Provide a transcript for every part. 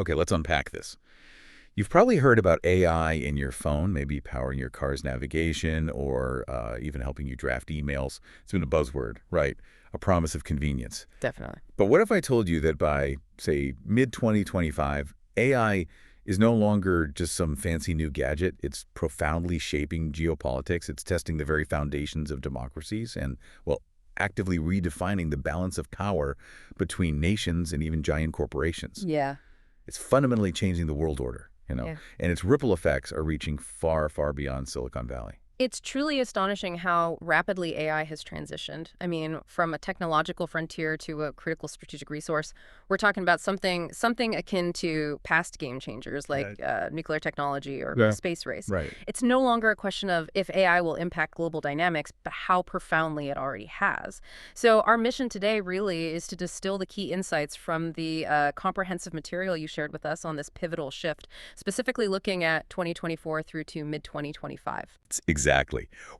Okay, let's unpack this. You've probably heard about AI in your phone, maybe powering your car's navigation or even helping you draft emails. It's been a buzzword, right? A promise of convenience. Definitely. But what if I told you that by, say, mid-2025, AI is no longer just some fancy new gadget. It's profoundly shaping geopolitics. It's testing the very foundations of democracies and, well, actively redefining the balance of power between nations and even giant corporations. Yeah. It's fundamentally changing the world order, Yeah. and its ripple effects are reaching far, far beyond Silicon Valley. It's truly astonishing how rapidly AI has transitioned. I mean, from a technological frontier to a critical strategic resource, we're talking about something akin to past game changers like nuclear technology or the Yeah. space race. Right. It's no longer a question of if AI will impact global dynamics, but how profoundly it already has. So our mission today really is to distill the key insights from the comprehensive material you shared with us on this pivotal shift, specifically looking at 2024 through to mid-2025. Exactly.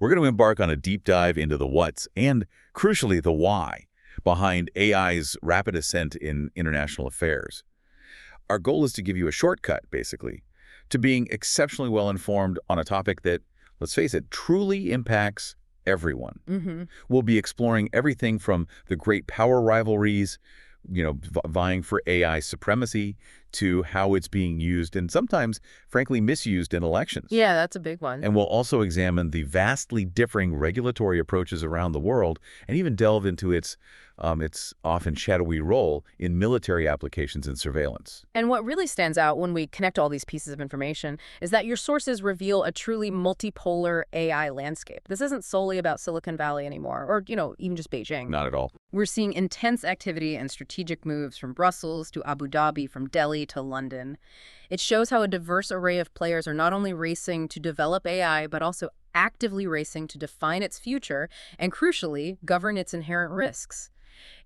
We're going to embark on a deep dive into the what's and, crucially, the why behind AI's rapid ascent in international affairs. Our goal is to give you a shortcut, basically, to being exceptionally well-informed on a topic that, let's face it, truly impacts everyone. Mm-hmm. We'll be exploring everything from the great power rivalries, vying for AI supremacy, to how it's being used and sometimes, frankly, misused in elections. Yeah, that's a big one. And we'll also examine the vastly differing regulatory approaches around the world and even delve into its often shadowy role in military applications and surveillance. And what really stands out when we connect all these pieces of information is that your sources reveal a truly multipolar AI landscape. This isn't solely about Silicon Valley anymore, or, even just Beijing. Not at all. We're seeing intense activity and strategic moves from Brussels to Abu Dhabi, from Delhi to London. It shows how a diverse array of players are not only racing to develop AI, but also actively racing to define its future and, crucially, govern its inherent risks.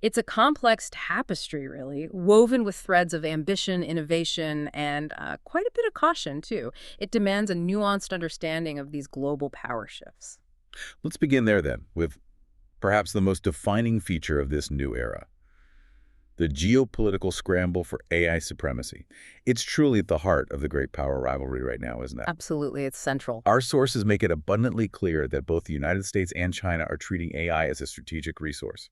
It's a complex tapestry, really, woven with threads of ambition, innovation, and quite a bit of caution, too. It demands a nuanced understanding of these global power shifts. Let's begin there then, with perhaps the most defining feature of this new era, the geopolitical scramble for AI supremacy. It's truly at the heart of the great power rivalry right now, isn't it? Absolutely, it's central. Our sources make it abundantly clear that both the United States and China are treating AI as a strategic resource,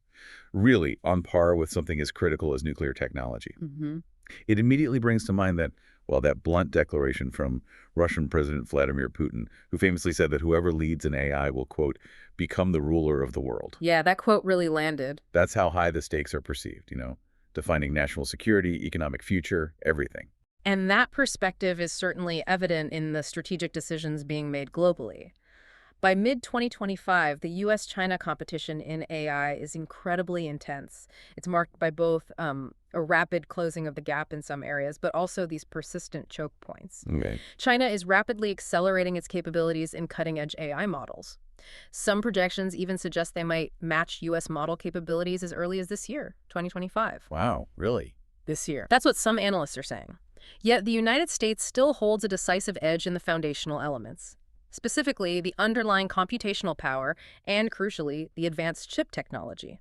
really on par with something as critical as nuclear technology. Mm-hmm. It immediately brings to mind that, well, that blunt declaration from Russian President Vladimir Putin, who famously said that whoever leads an AI will, quote, become the ruler of the world. Yeah, that quote really landed. That's how high the stakes are perceived, defining national security, economic future, everything. And that perspective is certainly evident in the strategic decisions being made globally. By mid-2025, the U.S.-China competition in AI is incredibly intense. It's marked by both a rapid closing of the gap in some areas, but also these persistent choke points. Okay. China is rapidly accelerating its capabilities in cutting-edge AI models. Some projections even suggest they might match U.S. model capabilities as early as this year, 2025. Wow, really? This year. That's what some analysts are saying. Yet the United States still holds a decisive edge in the foundational elements, specifically the underlying computational power and, crucially, the advanced chip technology.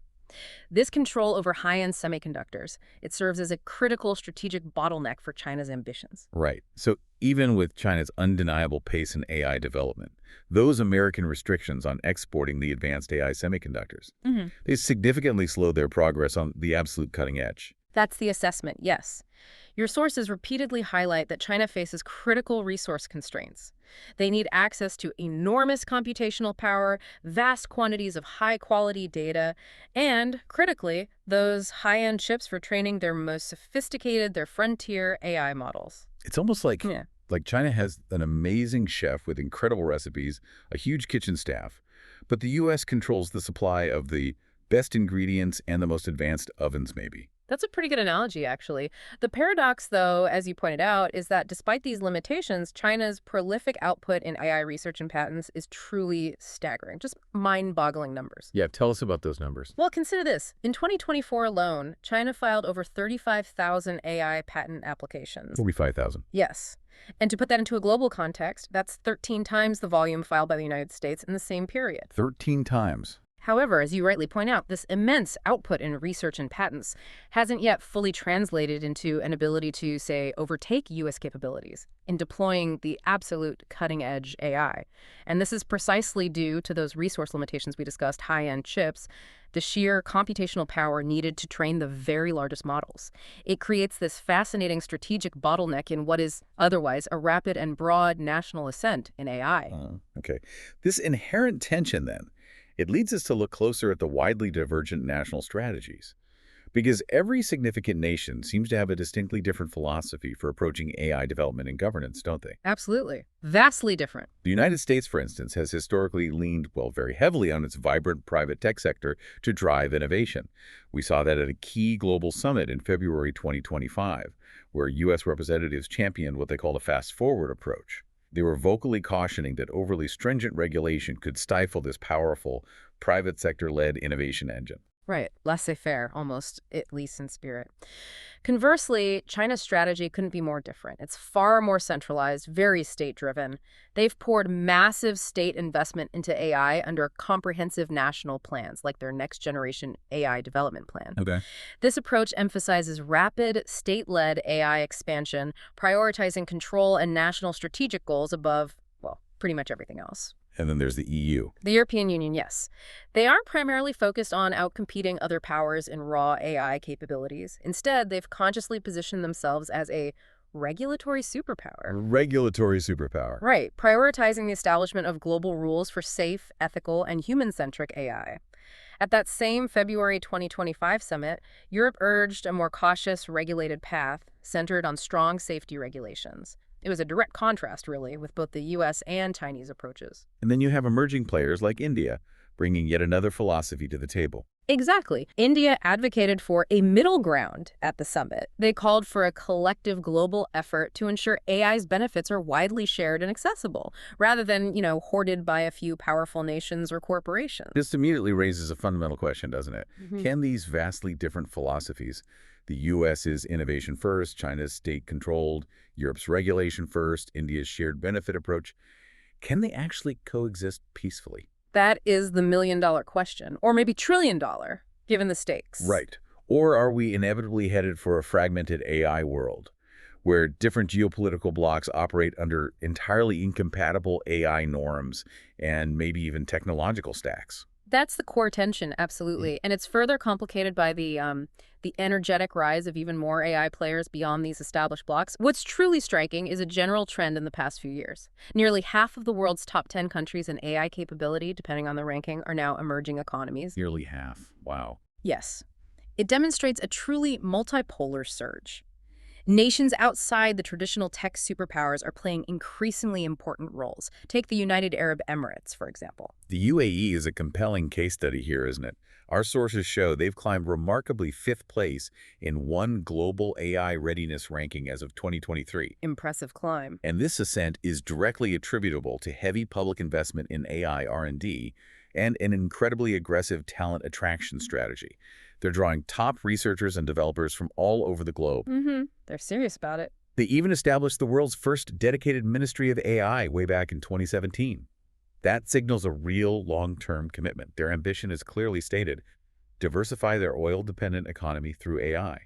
This control over high-end semiconductors, it serves as a critical strategic bottleneck for China's ambitions. Right. So even with China's undeniable pace in AI development, those American restrictions on exporting the advanced AI semiconductors, they significantly slowed their progress on the absolute cutting edge. That's the assessment, yes. Your sources repeatedly highlight that China faces critical resource constraints. They need access to enormous computational power, vast quantities of high-quality data, and, critically, those high-end chips for training their most sophisticated, their frontier AI models. It's almost like, Yeah. like China has an amazing chef with incredible recipes, a huge kitchen staff, but the U.S. controls the supply of the best ingredients and the most advanced ovens, maybe. That's a pretty good analogy, actually. The paradox, though, as you pointed out, is that despite these limitations, China's prolific output in AI research and patents is truly staggering. Just mind-boggling numbers. Yeah, tell us about those numbers. Well, consider this. In 2024 alone, China filed over 35,000 AI patent applications. 45,000. Yes. And to put that into a global context, that's 13 times the volume filed by the United States in the same period. 13 times. However, as you rightly point out, this immense output in research and patents hasn't yet fully translated into an ability to, say, overtake U.S. capabilities in deploying the absolute cutting-edge AI. And this is precisely due to those resource limitations we discussed, high-end chips, the sheer computational power needed to train the very largest models. It creates this fascinating strategic bottleneck in what is otherwise a rapid and broad national ascent in AI. Okay. This inherent tension, then, it leads us to look closer at the widely divergent national strategies. Because every significant nation seems to have a distinctly different philosophy for approaching AI development and governance, don't they? Absolutely. Vastly different. The United States, for instance, has historically leaned, well, very heavily on its vibrant private tech sector to drive innovation. We saw that at a key global summit in February 2025, where U.S. representatives championed what they called a fast-forward approach. They were vocally cautioning that overly stringent regulation could stifle this powerful, private sector-led innovation engine. Right, laissez-faire, almost, at least in spirit. Conversely, China's strategy couldn't be more different. It's far more centralized, very state-driven. They've poured massive state investment into AI under comprehensive national plans, like their next-generation AI development plan. Okay. This approach emphasizes rapid, state-led AI expansion, prioritizing control and national strategic goals above, well, pretty much everything else. And then there's the EU. The European Union, yes. They aren't primarily focused on outcompeting other powers in raw AI capabilities. Instead, they've consciously positioned themselves as a regulatory superpower. Regulatory superpower. Right, prioritizing the establishment of global rules for safe, ethical, and human-centric AI. At that same February 2025 summit, Europe urged a more cautious, regulated path centered on strong safety regulations. It was a direct contrast, really, with both the U.S. and Chinese approaches. And then you have emerging players like India, bringing yet another philosophy to the table. Exactly. India advocated for a middle ground at the summit. They called for a collective global effort to ensure AI's benefits are widely shared and accessible, rather than, hoarded by a few powerful nations or corporations. This immediately raises a fundamental question, doesn't it? Mhm. Can these vastly different philosophies, the U.S. is innovation first, China's state-controlled, Europe's regulation first, India's shared benefit approach, can they actually coexist peacefully? That is the million-dollar question, or maybe trillion-dollar, given the stakes. Right. Or are we inevitably headed for a fragmented AI world, where different geopolitical blocs operate under entirely incompatible AI norms and maybe even technological stacks? That's the core tension, absolutely. And it's further complicated by the energetic rise of even more AI players beyond these established blocks. What's truly striking is a general trend in the past few years. Nearly half of the world's top 10 countries in AI capability, depending on the ranking, are now emerging economies. Nearly half. Wow. Yes. It demonstrates a truly multipolar surge. Nations outside the traditional tech superpowers are playing increasingly important roles. Take the United Arab Emirates, for example. The UAE is a compelling case study here, isn't it? Our sources show they've climbed remarkably 5th place in one global AI readiness ranking as of 2023. Impressive climb. And this ascent is directly attributable to heavy public investment in AI R&D and an incredibly aggressive talent attraction strategy. They're drawing top researchers and developers from all over the globe. They're serious about it. They even established the world's first dedicated Ministry of AI way back in 2017. That signals a real long-term commitment. Their ambition is clearly stated: diversify their oil-dependent economy through AI.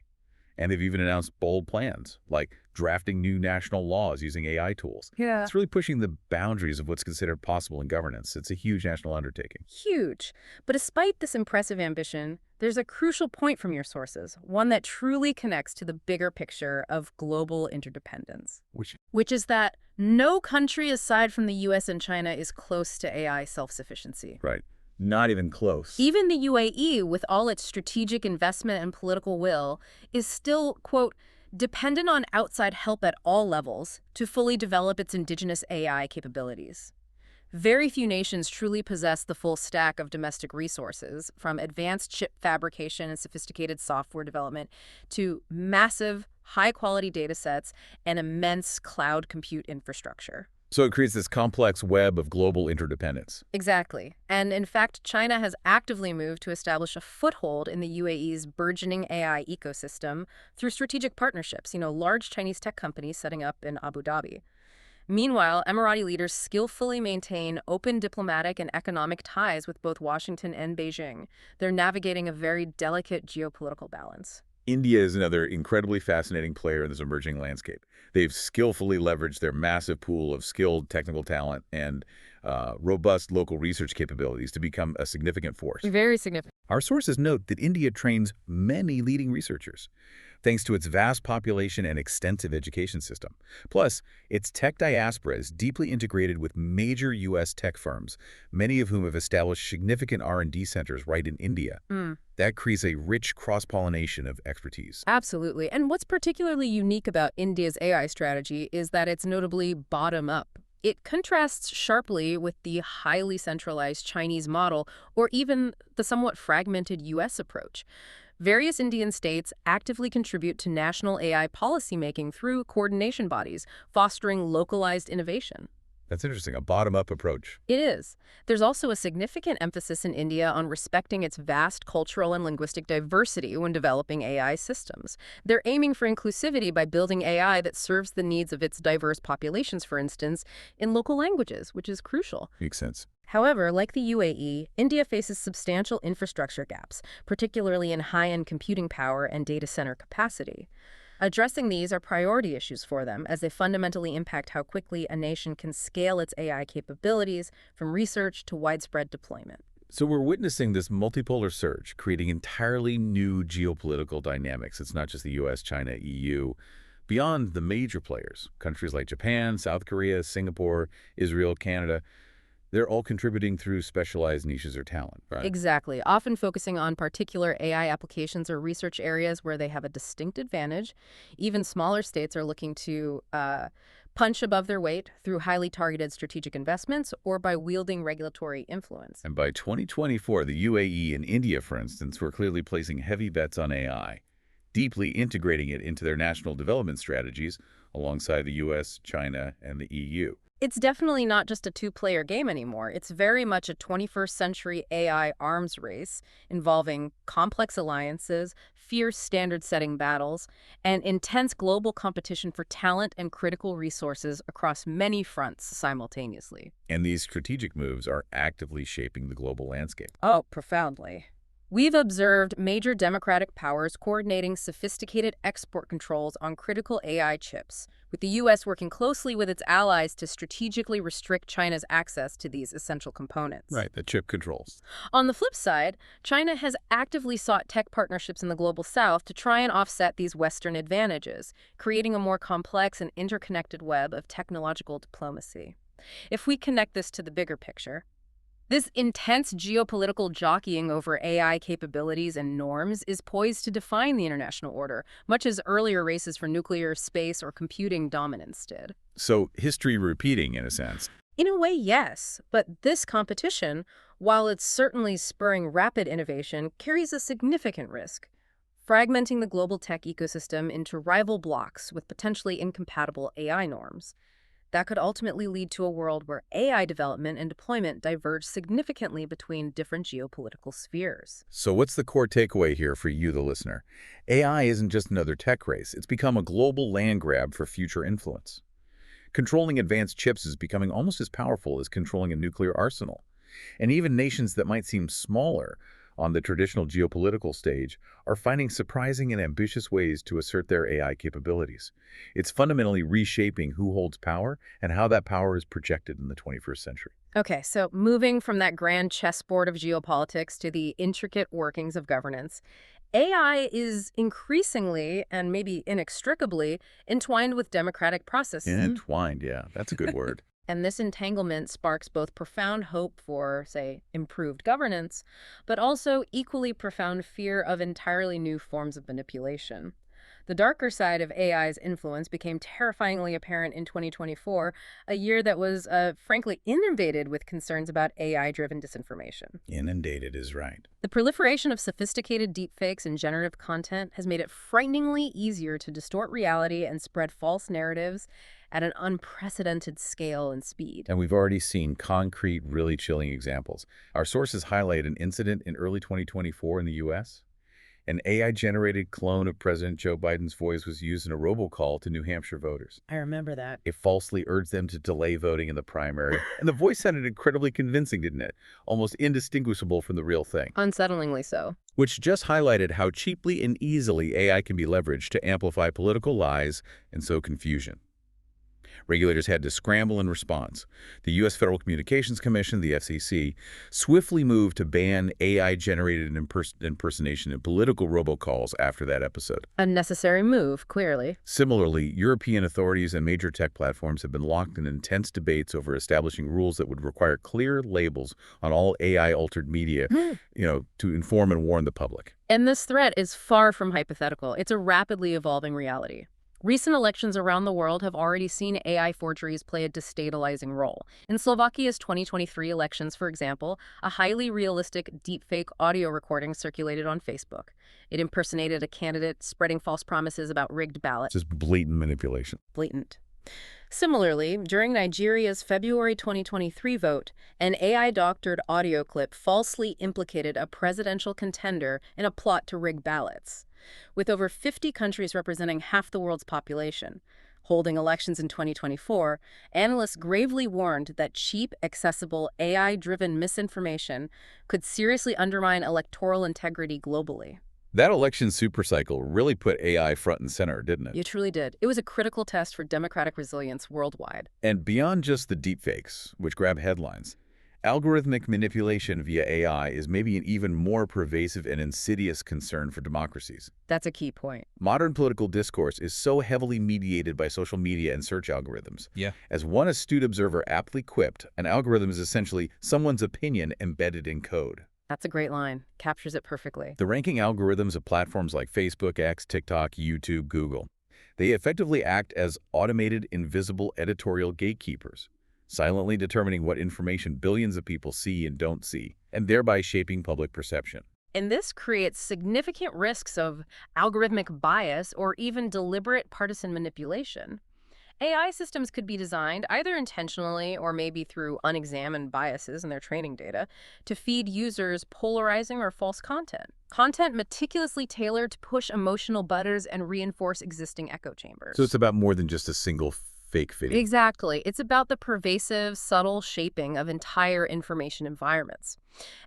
And they've even announced bold plans, like drafting new national laws using AI tools. Yeah. It's really pushing the boundaries of what's considered possible in governance. It's a huge national undertaking. Huge. But despite this impressive ambition, there's a crucial point from your sources, one that truly connects to the bigger picture of global interdependence. Which is that no country aside from the US and China is close to AI self-sufficiency. Right. Not even close. Even the UAE, with all its strategic investment and political will, is still, quote, dependent on outside help at all levels to fully develop its indigenous AI capabilities. Very few nations truly possess the full stack of domestic resources, from advanced chip fabrication and sophisticated software development to massive, high-quality data sets and immense cloud compute infrastructure. So it creates this complex web of global interdependence. Exactly. And in fact, China has actively moved to establish a foothold in the UAE's burgeoning AI ecosystem through strategic partnerships, large Chinese tech companies setting up in Abu Dhabi. Meanwhile, Emirati leaders skillfully maintain open diplomatic and economic ties with both Washington and Beijing. They're navigating a very delicate geopolitical balance. India is another incredibly fascinating player in this emerging landscape. They've skillfully leveraged their massive pool of skilled technical talent and robust local research capabilities to become a significant force. Very significant. Our sources note that India trains many leading researchers, thanks to its vast population and extensive education system. Plus, its tech diaspora is deeply integrated with major U.S. tech firms, many of whom have established significant R&D centers right in India. That creates a rich cross-pollination of expertise. Absolutely. And what's particularly unique about India's AI strategy is that it's notably bottom-up. It contrasts sharply with the highly centralized Chinese model or even the somewhat fragmented U.S. approach. Various Indian states actively contribute to national AI policymaking through coordination bodies, fostering localized innovation. That's interesting, a bottom-up approach. It is. There's also a significant emphasis in India on respecting its vast cultural and linguistic diversity when developing AI systems. They're aiming for inclusivity by building AI that serves the needs of its diverse populations, for instance, in local languages, which is crucial. Makes sense. However, like the UAE, India faces substantial infrastructure gaps, particularly in high-end computing power and data center capacity. Addressing these are priority issues for them as they fundamentally impact how quickly a nation can scale its AI capabilities from research to widespread deployment. So we're witnessing this multipolar surge, creating entirely new geopolitical dynamics. It's not just the US, China, EU. Beyond the major players, countries like Japan, South Korea, Singapore, Israel, Canada, they're all contributing through specialized niches or talent, right? Exactly, often focusing on particular AI applications or research areas where they have a distinct advantage. Even smaller states are looking to punch above their weight through highly targeted strategic investments or by wielding regulatory influence. And by 2024, the UAE and India, for instance, were clearly placing heavy bets on AI, deeply integrating it into their national development strategies alongside the US, China, and the EU. It's definitely not just a two-player game anymore. It's very much a 21st century AI arms race involving complex alliances, fierce standard-setting battles, and intense global competition for talent and critical resources across many fronts simultaneously. And these strategic moves are actively shaping the global landscape. Oh, profoundly. We've observed major democratic powers coordinating sophisticated export controls on critical AI chips, with the U.S. working closely with its allies to strategically restrict China's access to these essential components. Right, the chip controls. On the flip side, China has actively sought tech partnerships in the global south to try and offset these Western advantages, creating a more complex and interconnected web of technological diplomacy. If we connect this to the bigger picture, this intense geopolitical jockeying over AI capabilities and norms is poised to define the international order, much as earlier races for nuclear, space, or computing dominance did. So history repeating, in a sense. In a way, yes, but this competition, while it's certainly spurring rapid innovation, carries a significant risk, fragmenting the global tech ecosystem into rival blocks with potentially incompatible AI norms. That could ultimately lead to a world where AI development and deployment diverge significantly between different geopolitical spheres. So what's the core takeaway here for you, the listener? AI isn't just another tech race. It's become a global land grab for future influence. Controlling advanced chips is becoming almost as powerful as controlling a nuclear arsenal. And even nations that might seem smaller on the traditional geopolitical stage are finding surprising and ambitious ways to assert their AI capabilities. It's fundamentally reshaping who holds power and how that power is projected in the 21st century. Okay, so moving from that grand chessboard of geopolitics to the intricate workings of governance, AI is increasingly and maybe inextricably entwined with democratic processes. Entwined, yeah, that's a good word. And this entanglement sparks both profound hope for, say, improved governance, but also equally profound fear of entirely new forms of manipulation. The darker side of AI's influence became terrifyingly apparent in 2024, a year that was, frankly, inundated with concerns about AI-driven disinformation. Inundated is right. The proliferation of sophisticated deepfakes and generative content has made it frighteningly easier to distort reality and spread false narratives at an unprecedented scale and speed. And we've already seen concrete, really chilling examples. Our sources highlight an incident in early 2024 in the U.S. An AI-generated clone of President Joe Biden's voice was used in a robocall to New Hampshire voters. I remember that. It falsely urged them to delay voting in the primary. And the voice sounded incredibly convincing, didn't it? Almost indistinguishable from the real thing. Unsettlingly so. Which just highlighted how cheaply and easily AI can be leveraged to amplify political lies and sow confusion. Regulators had to scramble in response. The U.S. Federal Communications Commission, the FCC, swiftly moved to ban AI-generated impersonation in political robocalls after that episode. A necessary move, clearly. Similarly, European authorities and major tech platforms have been locked in intense debates over establishing rules that would require clear labels on all AI-altered media, to inform and warn the public. And this threat is far from hypothetical. It's a rapidly evolving reality. Recent elections around the world have already seen AI forgeries play a destabilizing role. In Slovakia's 2023 elections, for example, a highly realistic deepfake audio recording circulated on Facebook. It impersonated a candidate, spreading false promises about rigged ballots. Just blatant manipulation. Blatant. Similarly, during Nigeria's February 2023 vote, an AI-doctored audio clip falsely implicated a presidential contender in a plot to rig ballots. With over 50 countries representing half the world's population holding elections in 2024, analysts gravely warned that cheap, accessible, AI-driven misinformation could seriously undermine electoral integrity globally. That election supercycle really put AI front and center, didn't it? It truly did. It was a critical test for democratic resilience worldwide. And beyond just the deepfakes, which grab headlines, algorithmic manipulation via AI is maybe an even more pervasive and insidious concern for democracies. That's a key point. Modern political discourse is so heavily mediated by social media and search algorithms. Yeah. As one astute observer aptly quipped, an algorithm is essentially someone's opinion embedded in code. That's a great line. Captures it perfectly. The ranking algorithms of platforms like Facebook, X, TikTok, YouTube, Google, they effectively act as automated, invisible editorial gatekeepers, silently determining what information billions of people see and don't see, and thereby shaping public perception. And this creates significant risks of algorithmic bias or even deliberate partisan manipulation. AI systems could be designed, either intentionally or maybe through unexamined biases in their training data, to feed users polarizing or false content. Content meticulously tailored to push emotional buttons and reinforce existing echo chambers. So it's about more than just a single fake video. Exactly. It's about the pervasive, subtle shaping of entire information environments.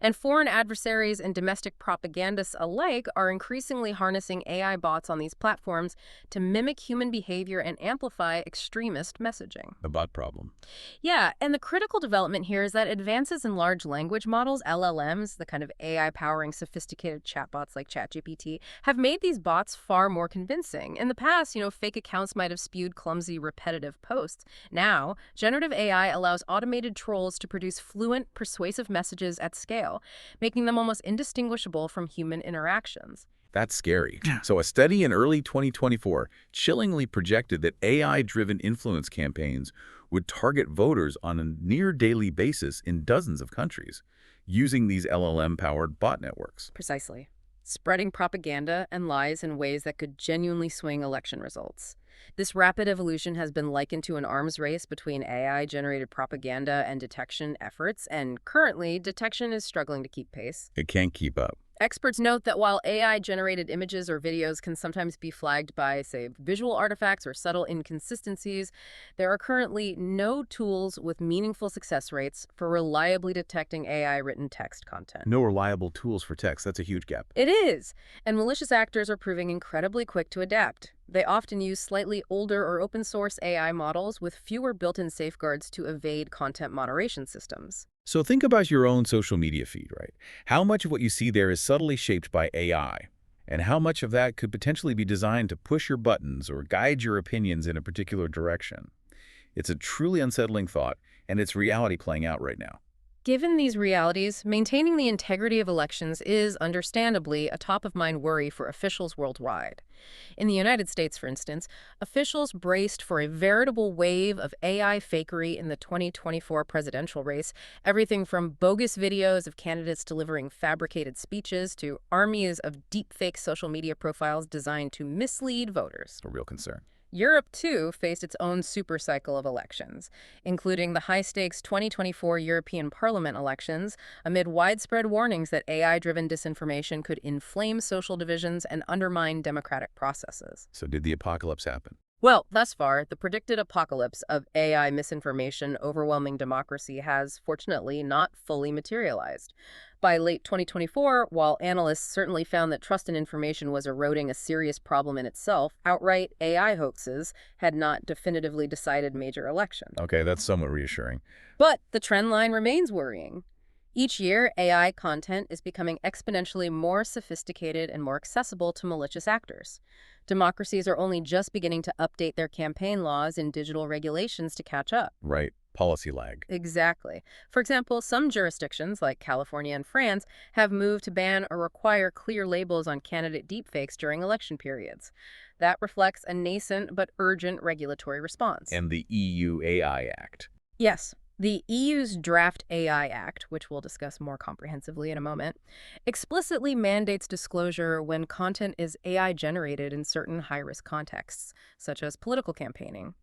And foreign adversaries and domestic propagandists alike are increasingly harnessing AI bots on these platforms to mimic human behavior and amplify extremist messaging. The bot problem. Yeah, and the critical development here is that advances in large language models, LLMs, the kind of AI powering sophisticated chatbots like ChatGPT, have made these bots far more convincing. In the past, fake accounts might have spewed clumsy, repetitive posts. Now, generative AI allows automated trolls to produce fluent, persuasive messages at scale, making them almost indistinguishable from human interactions. That's scary. So a study in early 2024 chillingly projected that AI-driven influence campaigns would target voters on a near-daily basis in dozens of countries, using these LLM-powered bot networks. Precisely. Spreading propaganda and lies in ways that could genuinely swing election results. This rapid evolution has been likened to an arms race between AI-generated propaganda and detection efforts, and currently, detection is struggling to keep pace. It can't keep up. Experts note that while AI-generated images or videos can sometimes be flagged by, say, visual artifacts or subtle inconsistencies, there are currently no tools with meaningful success rates for reliably detecting AI-written text content. No reliable tools for text. That's a huge gap. It is, and malicious actors are proving incredibly quick to adapt. They often use slightly older or open-source AI models with fewer built-in safeguards to evade content moderation systems. So think about your own social media feed, right? How much of what you see there is subtly shaped by AI? And how much of that could potentially be designed to push your buttons or guide your opinions in a particular direction? It's a truly unsettling thought, and it's reality playing out right now. Given these realities, maintaining the integrity of elections is, understandably, a top-of-mind worry for officials worldwide. In the United States, for instance, officials braced for a veritable wave of AI fakery in the 2024 presidential race, everything from bogus videos of candidates delivering fabricated speeches to armies of deepfake social media profiles designed to mislead voters. A real concern. Europe, too, faced its own supercycle of elections, including the high-stakes 2024 European Parliament elections, amid widespread warnings that AI-driven disinformation could inflame social divisions and undermine democratic processes. So did the apocalypse happen? Well, thus far, the predicted apocalypse of AI misinformation overwhelming democracy has, fortunately, not fully materialized. By late 2024, while analysts certainly found that trust in information was eroding a serious problem in itself, outright AI hoaxes had not definitively decided major elections. Okay, that's somewhat reassuring. But the trend line remains worrying. Each year, AI content is becoming exponentially more sophisticated and more accessible to malicious actors. Democracies are only just beginning to update their campaign laws and digital regulations to catch up. Right. Policy lag. Exactly. For example, some jurisdictions, like California and France, have moved to ban or require clear labels on candidate deepfakes during election periods. That reflects a nascent but urgent regulatory response. And the EU AI Act. Yes. The EU's Draft AI Act, which we'll discuss more comprehensively in a moment, explicitly mandates disclosure when content is AI-generated in certain high-risk contexts, such as political campaigning.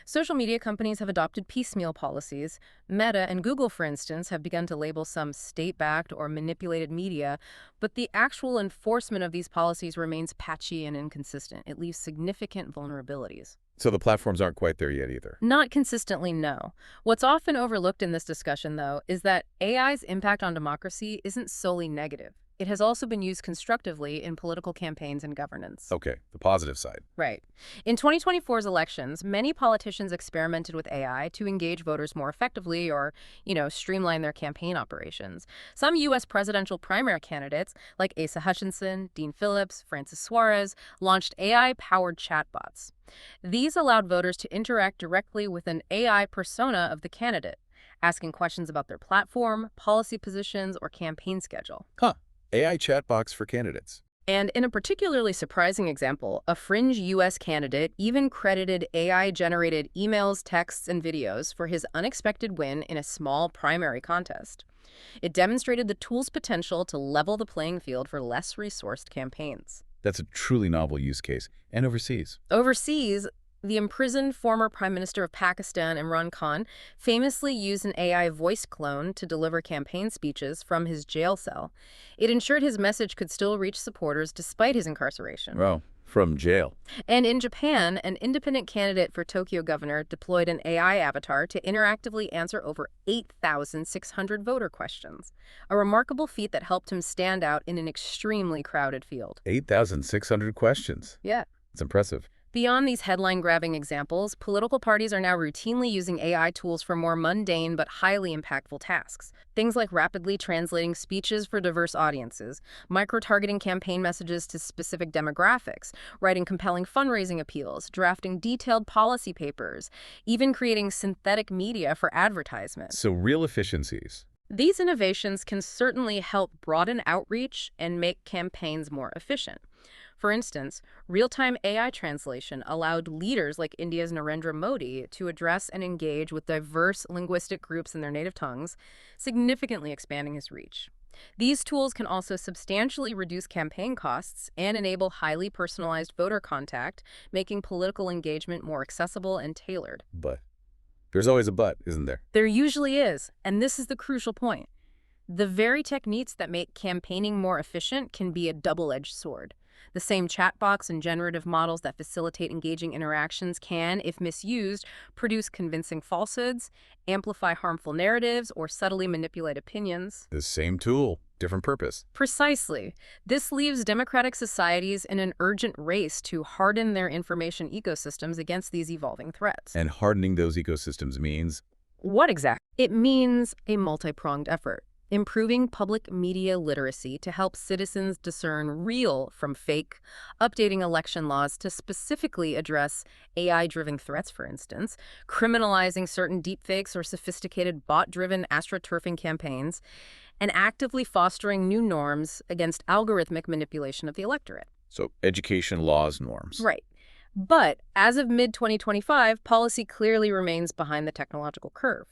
Social media companies have adopted piecemeal policies. Meta and Google, for instance, have begun to label some state-backed or manipulated media, but the actual enforcement of these policies remains patchy and inconsistent. It leaves significant vulnerabilities. So the platforms aren't quite there yet either. Not consistently, no. What's often overlooked in this discussion, though, is that AI's impact on democracy isn't solely negative. It has also been used constructively in political campaigns and governance. Okay, the positive side. Right. In 2024's elections, many politicians experimented with AI to engage voters more effectively or, streamline their campaign operations. Some U.S. presidential primary candidates, like Asa Hutchinson, Dean Phillips, Francis Suarez, launched AI-powered chatbots. These allowed voters to interact directly with an AI persona of the candidate, asking questions about their platform, policy positions, or campaign schedule. Huh. AI chatbox for candidates. And in a particularly surprising example, a fringe U.S. candidate even credited AI-generated emails, texts, and videos for his unexpected win in a small primary contest. It demonstrated the tool's potential to level the playing field for less resourced campaigns. That's a truly novel use case. And overseas. Overseas, the imprisoned former Prime Minister of Pakistan, Imran Khan, famously used an AI voice clone to deliver campaign speeches from his jail cell. It ensured his message could still reach supporters despite his incarceration. Wow, from jail. And in Japan, an independent candidate for Tokyo governor deployed an AI avatar to interactively answer over 8,600 voter questions, a remarkable feat that helped him stand out in an extremely crowded field. 8,600 questions. Yeah. It's impressive. Beyond these headline-grabbing examples, political parties are now routinely using AI tools for more mundane but highly impactful tasks. Things like rapidly translating speeches for diverse audiences, micro-targeting campaign messages to specific demographics, writing compelling fundraising appeals, drafting detailed policy papers, even creating synthetic media for advertisement. So real efficiencies. These innovations can certainly help broaden outreach and make campaigns more efficient. For instance, real-time AI translation allowed leaders like India's Narendra Modi to address and engage with diverse linguistic groups in their native tongues, significantly expanding his reach. These tools can also substantially reduce campaign costs and enable highly personalized voter contact, making political engagement more accessible and tailored. But there's always a but, isn't there? There usually is, and this is the crucial point. The very techniques that make campaigning more efficient can be a double-edged sword. The same chatbots and generative models that facilitate engaging interactions can, if misused, produce convincing falsehoods, amplify harmful narratives, or subtly manipulate opinions. The same tool, different purpose. Precisely. This leaves democratic societies in an urgent race to harden their information ecosystems against these evolving threats. And hardening those ecosystems means? What exactly? It means a multi-pronged effort. Improving public media literacy to help citizens discern real from fake, updating election laws to specifically address AI-driven threats, for instance, criminalizing certain deepfakes or sophisticated bot-driven astroturfing campaigns, and actively fostering new norms against algorithmic manipulation of the electorate. So education, laws, norms. Right. But as of mid-2025, policy clearly remains behind the technological curve.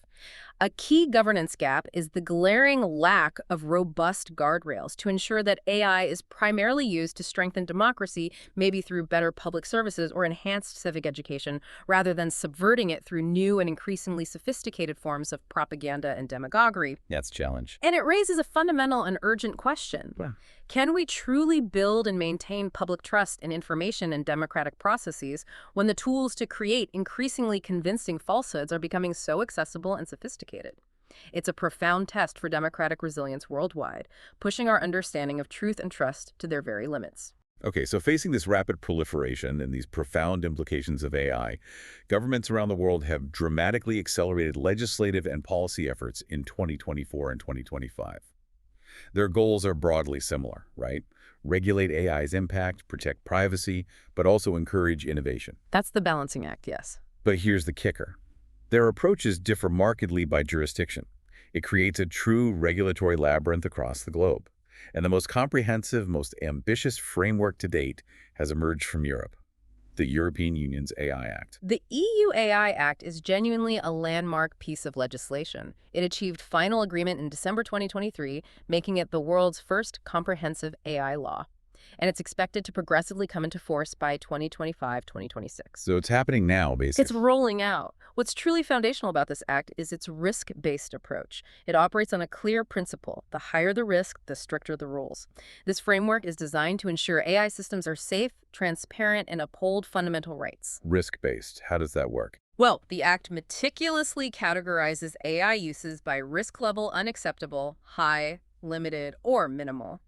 A key governance gap is the glaring lack of robust guardrails to ensure that AI is primarily used to strengthen democracy, maybe through better public services or enhanced civic education, rather than subverting it through new and increasingly sophisticated forms of propaganda and demagoguery. That's a challenge. And it raises a fundamental and urgent question. Yeah. Can we truly build and maintain public trust in information and democratic processes when the tools to create increasingly convincing falsehoods are becoming so accessible and sophisticated? It's a profound test for democratic resilience worldwide, pushing our understanding of truth and trust to their very limits. Okay, so facing this rapid proliferation and these profound implications of AI, governments around the world have dramatically accelerated legislative and policy efforts in 2024 and 2025. Their goals are broadly similar, right? Regulate AI's impact, protect privacy, but also encourage innovation. That's the balancing act, yes. But here's the kicker. Their approaches differ markedly by jurisdiction. It creates a true regulatory labyrinth across the globe. And the most comprehensive, most ambitious framework to date has emerged from Europe, the European Union's AI Act. The EU AI Act is genuinely a landmark piece of legislation. It achieved final agreement in December 2023, making it the world's first comprehensive AI law. And it's expected to progressively come into force by 2025-2026. So it's happening now, basically. It's rolling out. What's truly foundational about this act is its risk-based approach. It operates on a clear principle. The higher the risk, the stricter the rules. This framework is designed to ensure AI systems are safe, transparent, and uphold fundamental rights. Risk-based. How does that work? Well, the act meticulously categorizes AI uses by risk level unacceptable, high, limited, or minimal.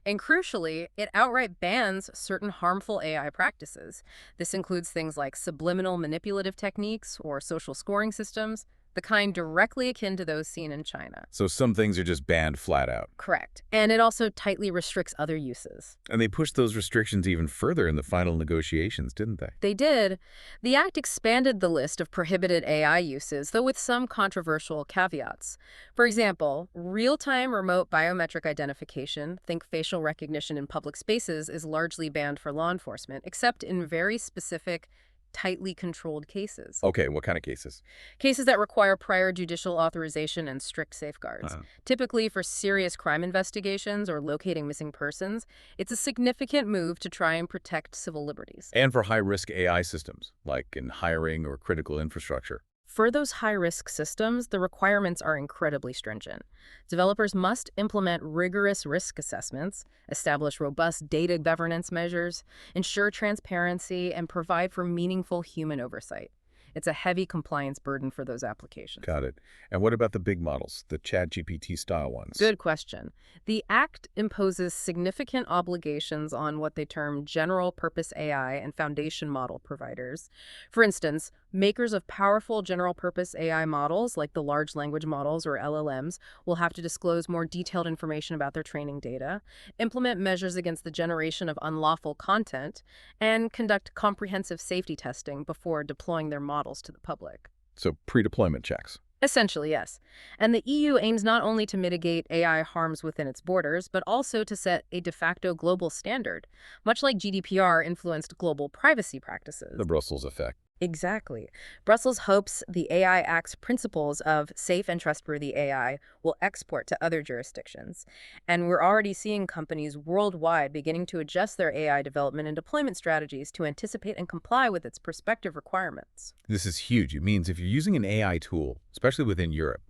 And crucially, it outright bans certain harmful AI practices. This includes things like subliminal manipulative techniques or social scoring systems, the kind directly akin to those seen in China. So some things are just banned flat out. Correct. And it also tightly restricts other uses. And they pushed those restrictions even further in the final negotiations, didn't they? They did. The act expanded the list of prohibited AI uses, though with some controversial caveats. For example, real-time remote biometric identification, think facial recognition in public spaces, is largely banned for law enforcement, except in very specific, tightly controlled cases. Okay, what kind of cases? Cases that require prior judicial authorization and strict safeguards. Typically for serious crime investigations or locating missing persons, it's a significant move to try and protect civil liberties. And for high-risk AI systems, like in hiring or critical infrastructure. For those high-risk systems, the requirements are incredibly stringent. Developers must implement rigorous risk assessments, establish robust data governance measures, ensure transparency, and provide for meaningful human oversight. It's a heavy compliance burden for those applications. Got it. And what about the big models, the ChatGPT-style ones? Good question. The Act imposes significant obligations on what they term general-purpose AI and foundation model providers. For instance, makers of powerful general-purpose AI models, like the large language models or LLMs, will have to disclose more detailed information about their training data, implement measures against the generation of unlawful content, and conduct comprehensive safety testing before deploying their models to the public. So pre-deployment checks. Essentially, yes. And the EU aims not only to mitigate AI harms within its borders, but also to set a de facto global standard, much like GDPR influenced global privacy practices. The Brussels effect. Exactly. Brussels hopes the AI Act's principles of safe and trustworthy AI will export to other jurisdictions. And we're already seeing companies worldwide beginning to adjust their AI development and deployment strategies to anticipate and comply with its prospective requirements. This is huge. It means if you're using an AI tool, especially within Europe,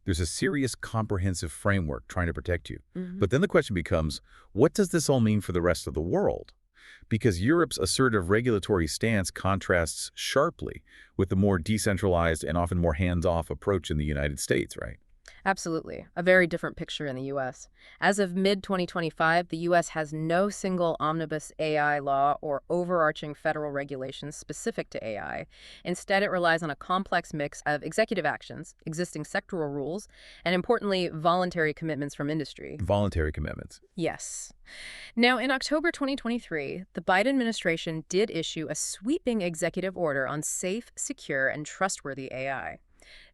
there's a serious comprehensive framework trying to protect you. But then the question becomes, what does this all mean for the rest of the world? Because Europe's assertive regulatory stance contrasts sharply with the more decentralized and often more hands-off approach in the United States, right? Absolutely. A very different picture in the U.S. As of mid-2025, the U.S. has no single omnibus AI law or overarching federal regulations specific to AI. Instead, it relies on a complex mix of executive actions, existing sectoral rules, and importantly, voluntary commitments from industry. Voluntary commitments. Yes. Now, in October 2023, the Biden administration did issue a sweeping executive order on safe, secure, and trustworthy AI.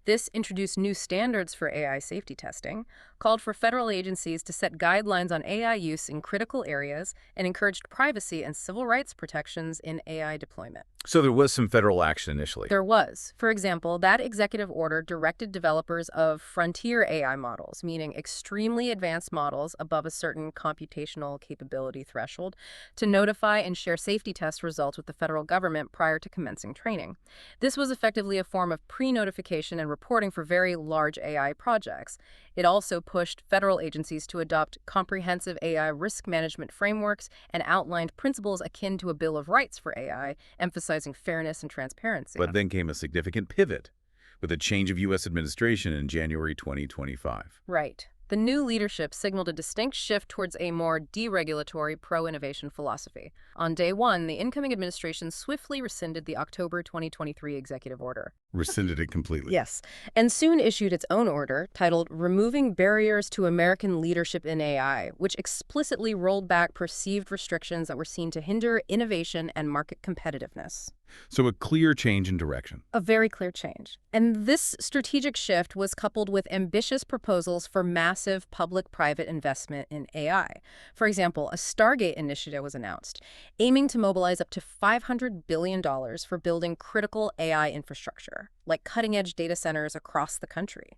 This introduced new standards for AI safety testing, called for federal agencies to set guidelines on AI use in critical areas, and encouraged privacy and civil rights protections in AI deployment. So there was some federal action initially. There was. For example, that executive order directed developers of frontier AI models, meaning extremely advanced models above a certain computational capability threshold, to notify and share safety test results with the federal government prior to commencing training. This was effectively a form of pre-notification and reporting for very large AI projects. It also pushed federal agencies to adopt comprehensive AI risk management frameworks and outlined principles akin to a Bill of Rights for AI, emphasizing fairness and transparency. But then came a significant pivot with a change of U.S. administration in January 2025. Right. The new leadership signaled a distinct shift towards a more deregulatory, pro-innovation philosophy. On day one, the incoming administration swiftly rescinded the October 2023 executive order. Rescinded it completely. Yes, and soon issued its own order titled Removing Barriers to American Leadership in AI, which explicitly rolled back perceived restrictions that were seen to hinder innovation and market competitiveness. So a clear change in direction. A very clear change. And this strategic shift was coupled with ambitious proposals for massive public-private investment in AI. For example, a Stargate initiative was announced, aiming to mobilize up to $500 billion for building critical AI infrastructure, like cutting-edge data centers across the country,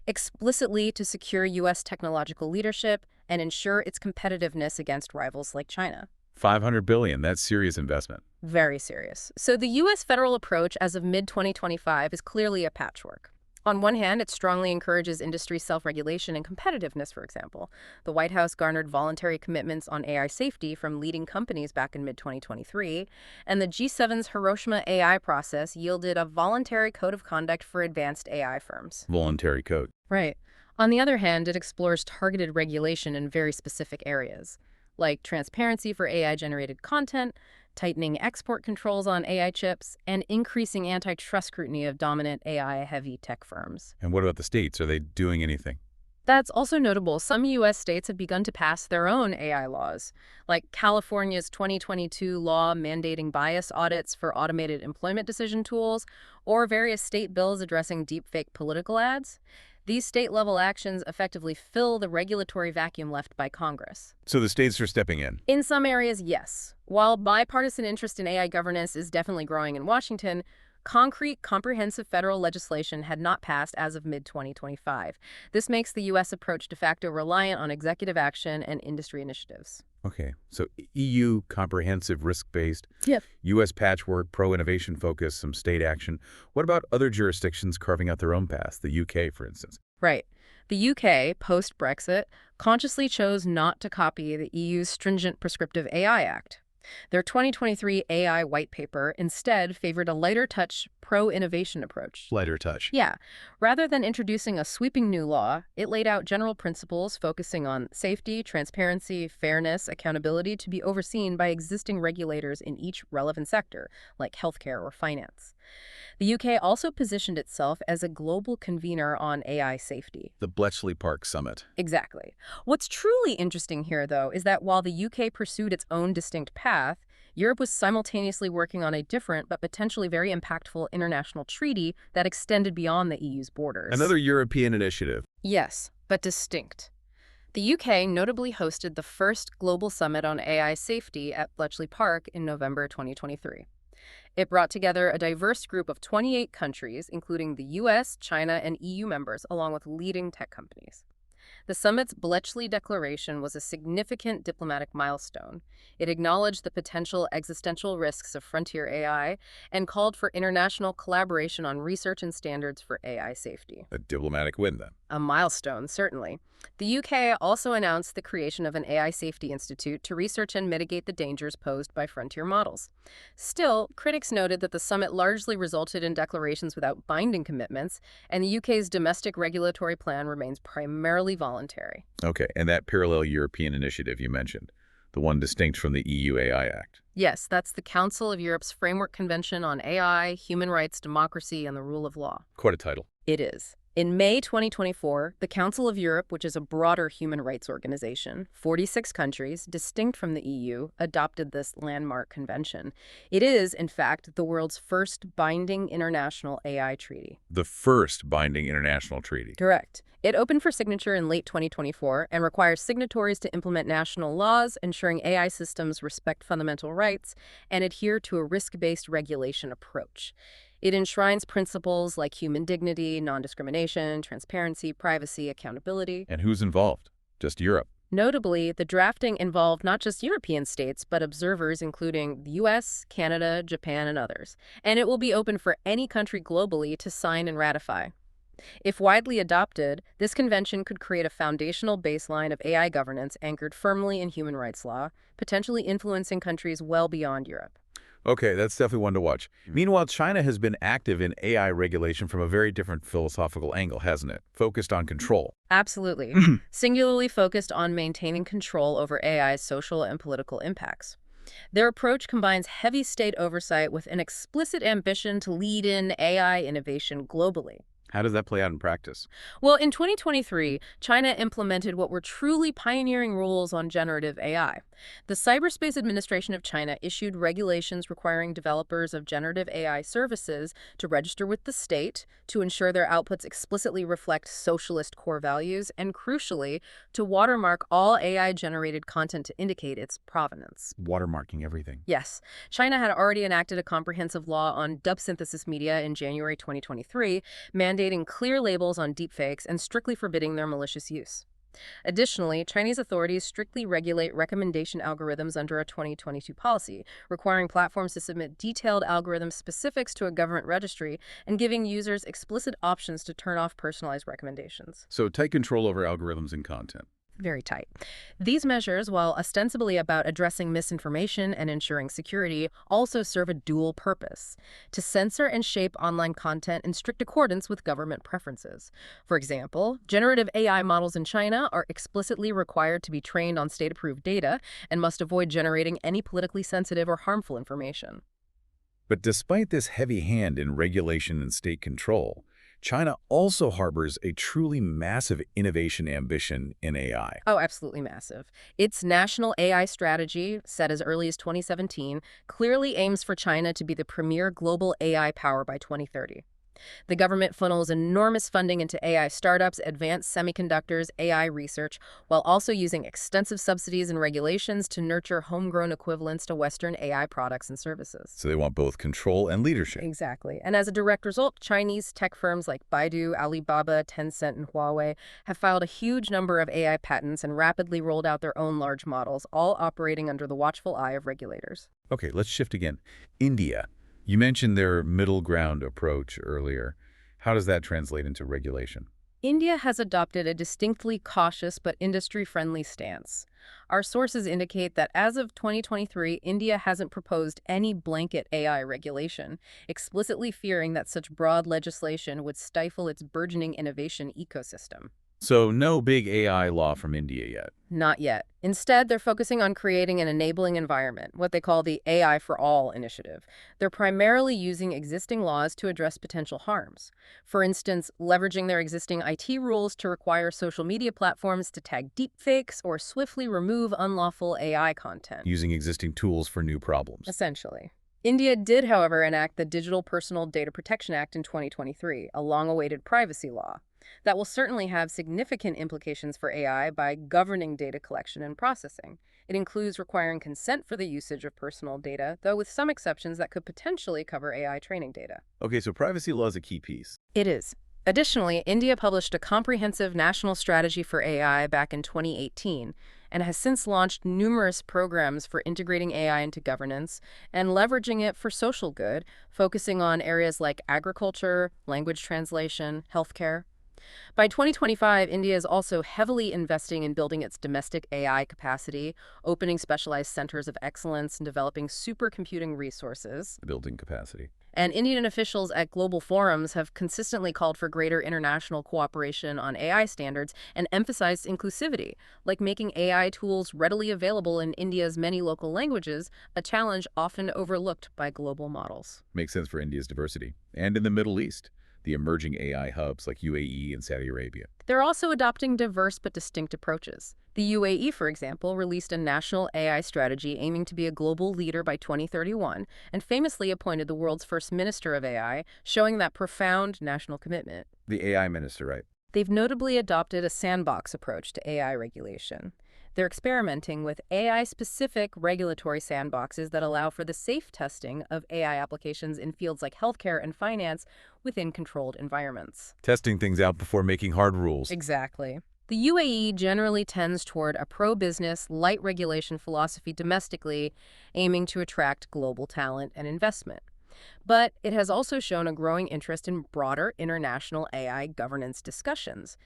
explicitly to secure U.S. technological leadership and ensure its competitiveness against rivals like China. $500 billion, that's serious investment. Very serious. So the U.S. federal approach as of mid-2025 is clearly a patchwork. On one hand, it strongly encourages industry self-regulation and competitiveness, for example. The White House garnered voluntary commitments on AI safety from leading companies back in mid-2023, and the G7's Hiroshima AI process yielded a voluntary code of conduct for advanced AI firms. Voluntary code. Right. On the other hand, it explores targeted regulation in very specific areas, like transparency for AI-generated content, tightening export controls on AI chips, and increasing antitrust scrutiny of dominant AI-heavy tech firms. And what about the states? Are they doing anything? That's also notable. Some U.S. states have begun to pass their own AI laws, like California's 2022 law mandating bias audits for automated employment decision tools, or various state bills addressing deepfake political ads. These state-level actions effectively fill the regulatory vacuum left by Congress. So the states are stepping in. In some areas, yes. While bipartisan interest in AI governance is definitely growing in Washington, concrete, comprehensive federal legislation had not passed as of mid-2025. This makes the U.S. approach de facto reliant on executive action and industry initiatives. Okay, so EU, comprehensive, risk-based. Yep. U.S. patchwork, pro-innovation focus, some state action. What about other jurisdictions carving out their own paths? The UK, for instance. Right. The UK, post-Brexit, consciously chose not to copy the EU's stringent Prescriptive AI Act. Their 2023 AI white paper instead favored a lighter touch, pro-innovation approach. Lighter touch. Yeah. Rather than introducing a sweeping new law, it laid out general principles focusing on safety, transparency, fairness, accountability to be overseen by existing regulators in each relevant sector, like healthcare or finance. The UK also positioned itself as a global convener on AI safety. The Bletchley Park Summit. Exactly. What's truly interesting here, though, is that while the UK pursued its own distinct path, Europe was simultaneously working on a different but potentially very impactful international treaty that extended beyond the EU's borders. Another European initiative. Yes, but distinct. The UK notably hosted the first global summit on AI safety at Bletchley Park in November 2023. It brought together a diverse group of 28 countries, including the US, China, and EU members, along with leading tech companies. The summit's Bletchley Declaration was a significant diplomatic milestone. It acknowledged the potential existential risks of frontier AI and called for international collaboration on research and standards for AI safety. A diplomatic win, then. A milestone, certainly. The UK also announced the creation of an AI Safety Institute to research and mitigate the dangers posed by frontier models. Still, critics noted that the summit largely resulted in declarations without binding commitments, and the UK's domestic regulatory plan remains primarily voluntary. Okay, and that parallel European initiative you mentioned, the one distinct from the EU AI Act. Yes, that's the Council of Europe's Framework Convention on AI, Human Rights, Democracy, and the Rule of Law. Quite a title. It is. In May 2024, the Council of Europe, which is a broader human rights organization, 46 countries, distinct from the EU, adopted this landmark convention. It is, in fact, the world's first binding international AI treaty. The first binding international treaty. Correct. It opened for signature in late 2024 and requires signatories to implement national laws, ensuring AI systems respect fundamental rights and adhere to a risk-based regulation approach. It enshrines principles like human dignity, non-discrimination, transparency, privacy, accountability. And who's involved? Just Europe. Notably, the drafting involved not just European states, but observers including the US, Canada, Japan, and others. And it will be open for any country globally to sign and ratify. If widely adopted, this convention could create a foundational baseline of AI governance anchored firmly in human rights law, potentially influencing countries well beyond Europe. Okay, that's definitely one to watch. Meanwhile, China has been active in AI regulation from a very different philosophical angle, hasn't it? Focused on control. Absolutely. Singularly focused on maintaining control over AI's social and political impacts. Their approach combines heavy state oversight with an explicit ambition to lead in AI innovation globally. How does that play out in practice? Well, in 2023, China implemented what were truly pioneering rules on generative AI. The Cyberspace Administration of China issued regulations requiring developers of generative AI services to register with the state, to ensure their outputs explicitly reflect socialist core values, and crucially, to watermark all AI-generated content to indicate its provenance. Watermarking everything. Yes, China had already enacted a comprehensive law on dub synthesis media in January 2023, mandating clear labels on deepfakes and strictly forbidding their malicious use. Additionally, Chinese authorities strictly regulate recommendation algorithms under a 2022 policy, requiring platforms to submit detailed algorithm specifics to a government registry and giving users explicit options to turn off personalized recommendations. So tight control over algorithms and content. Very tight. These measures, while ostensibly about addressing misinformation and ensuring security, also serve a dual purpose: to censor and shape online content in strict accordance with government preferences. For example, generative AI models in China are explicitly required to be trained on state-approved data and must avoid generating any politically sensitive or harmful information. But despite this heavy hand in regulation and state control, China also harbors a truly massive innovation ambition in AI. Oh, absolutely massive. Its national AI strategy, set as early as 2017, clearly aims for China to be the premier global AI power by 2030. The government funnels enormous funding into AI startups, advanced semiconductors, AI research, while also using extensive subsidies and regulations to nurture homegrown equivalents to Western AI products and services. So they want both control and leadership. Exactly. And as a direct result, Chinese tech firms like Baidu, Alibaba, Tencent, and Huawei have filed a huge number of AI patents and rapidly rolled out their own large models, all operating under the watchful eye of regulators. Okay, let's shift again. India. You mentioned their middle ground approach earlier. How does that translate into regulation? India has adopted a distinctly cautious but industry-friendly stance. Our sources indicate that as of 2023, India hasn't proposed any blanket AI regulation, explicitly fearing that such broad legislation would stifle its burgeoning innovation ecosystem. So no big AI law from India yet. Not yet. Instead, they're focusing on creating an enabling environment, what they call the AI for All initiative. They're primarily using existing laws to address potential harms. For instance, leveraging their existing IT rules to require social media platforms to tag deepfakes or swiftly remove unlawful AI content. Using existing tools for new problems. Essentially. India did, however, enact the Digital Personal Data Protection Act in 2023, a long-awaited privacy law. That will certainly have significant implications for AI by governing data collection and processing. It includes requiring consent for the usage of personal data, though with some exceptions that could potentially cover AI training data. Okay, so privacy law is a key piece. It is. Additionally, India published a comprehensive national strategy for AI back in 2018 and has since launched numerous programs for integrating AI into governance and leveraging it for social good, focusing on areas like agriculture, language translation, healthcare. By 2025, India is also heavily investing in building its domestic AI capacity, opening specialized centers of excellence, and developing supercomputing resources. Building capacity. And Indian officials at global forums have consistently called for greater international cooperation on AI standards and emphasized inclusivity, like making AI tools readily available in India's many local languages, a challenge often overlooked by global models. Makes sense for India's diversity. And in the Middle East. the emerging AI hubs like UAE and Saudi Arabia. They're also adopting diverse but distinct approaches. The UAE, for example, released a national AI strategy aiming to be a global leader by 2031 and famously appointed the world's first minister of AI, showing that profound national commitment. The AI minister, right? They've notably adopted a sandbox approach to AI regulation. They're experimenting with AI-specific regulatory sandboxes that allow for the safe testing of AI applications in fields like healthcare and finance within controlled environments. Testing things out before making hard rules. Exactly. The UAE generally tends toward a pro-business, light regulation philosophy domestically, aiming to attract global talent and investment. But it has also shown a growing interest in broader international AI governance discussions.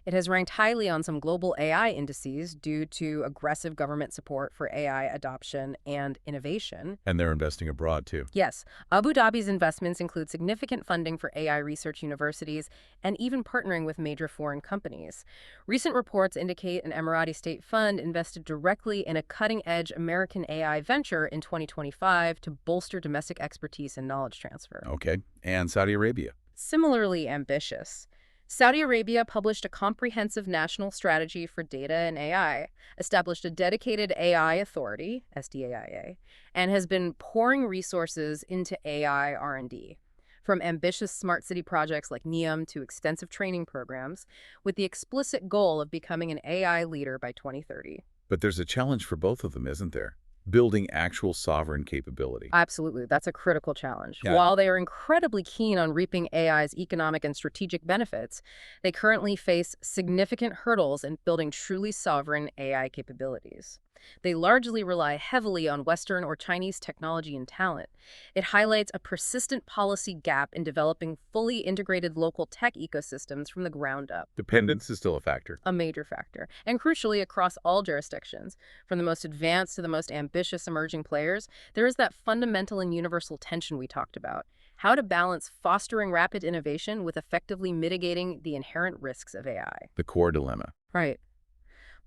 It has ranked highly on some global AI indices due to aggressive government support for AI adoption and innovation. And they're investing abroad, too. Yes, Abu Dhabi's investments include significant funding for AI research universities and even partnering with major foreign companies. Recent reports indicate an Emirati state fund invested directly in a cutting-edge American AI venture in 2025 to bolster domestic expertise and knowledge transfer. Okay. And Saudi Arabia. Similarly ambitious. Saudi Arabia published a comprehensive national strategy for data and AI, established a dedicated AI authority, SDAIA, and has been pouring resources into AI R&D, from ambitious smart city projects like NEOM to extensive training programs, with the explicit goal of becoming an AI leader by 2030. But there's a challenge for both of them, isn't there? Building actual sovereign capability. Absolutely. That's a critical challenge. Yeah. While they are incredibly keen on reaping AI's economic and strategic benefits, they currently face significant hurdles in building truly sovereign AI capabilities. They largely rely heavily on Western or Chinese technology and talent. It highlights a persistent policy gap in developing fully integrated local tech ecosystems from the ground up. Dependence is still a factor. A major factor, and crucially across all jurisdictions, from the most advanced to the most ambitious emerging players, there is that fundamental and universal tension we talked about. How to balance fostering rapid innovation with effectively mitigating the inherent risks of AI. The core dilemma. Right.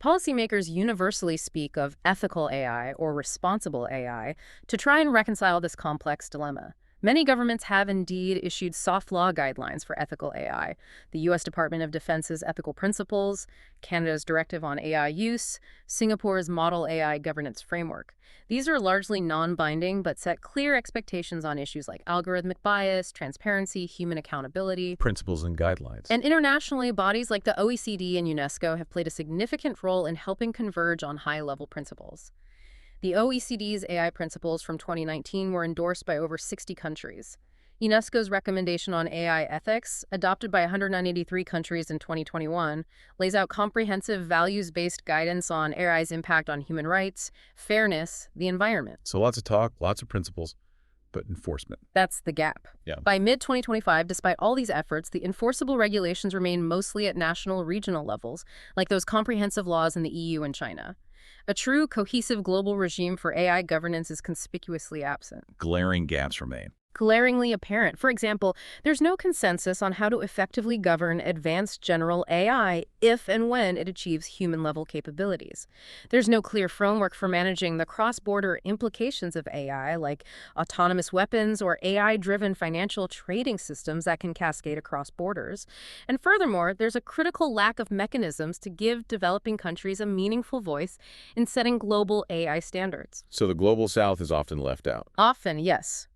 Policymakers universally speak of ethical AI or responsible AI to try and reconcile this complex dilemma. Many governments have indeed issued soft law guidelines for ethical AI. The U.S. Department of Defense's ethical principles, Canada's directive on AI use, Singapore's model AI governance framework. These are largely non-binding but set clear expectations on issues like algorithmic bias, transparency, human accountability. Principles and guidelines. And internationally, bodies like the OECD and UNESCO have played a significant role in helping converge on high-level principles. The OECD's AI principles from 2019 were endorsed by over 60 countries. UNESCO's recommendation on AI ethics, adopted by 193 countries in 2021, lays out comprehensive values-based guidance on AI's impact on human rights, fairness, the environment. So lots of talk, lots of principles, but enforcement. That's the gap. Yeah. By mid-2025, despite all these efforts, the enforceable regulations remain mostly at national regional levels, like those comprehensive laws in the EU and China. A true, cohesive global regime for AI governance is conspicuously absent. Glaring gaps remain. Glaringly apparent. For example, there's no consensus on how to effectively govern advanced general AI if and when it achieves human-level capabilities. There's no clear framework for managing the cross-border implications of AI, like autonomous weapons or AI-driven financial trading systems that can cascade across borders. And furthermore, there's a critical lack of mechanisms to give developing countries a meaningful voice in setting global AI standards. So the global south is often left out. Often, yes.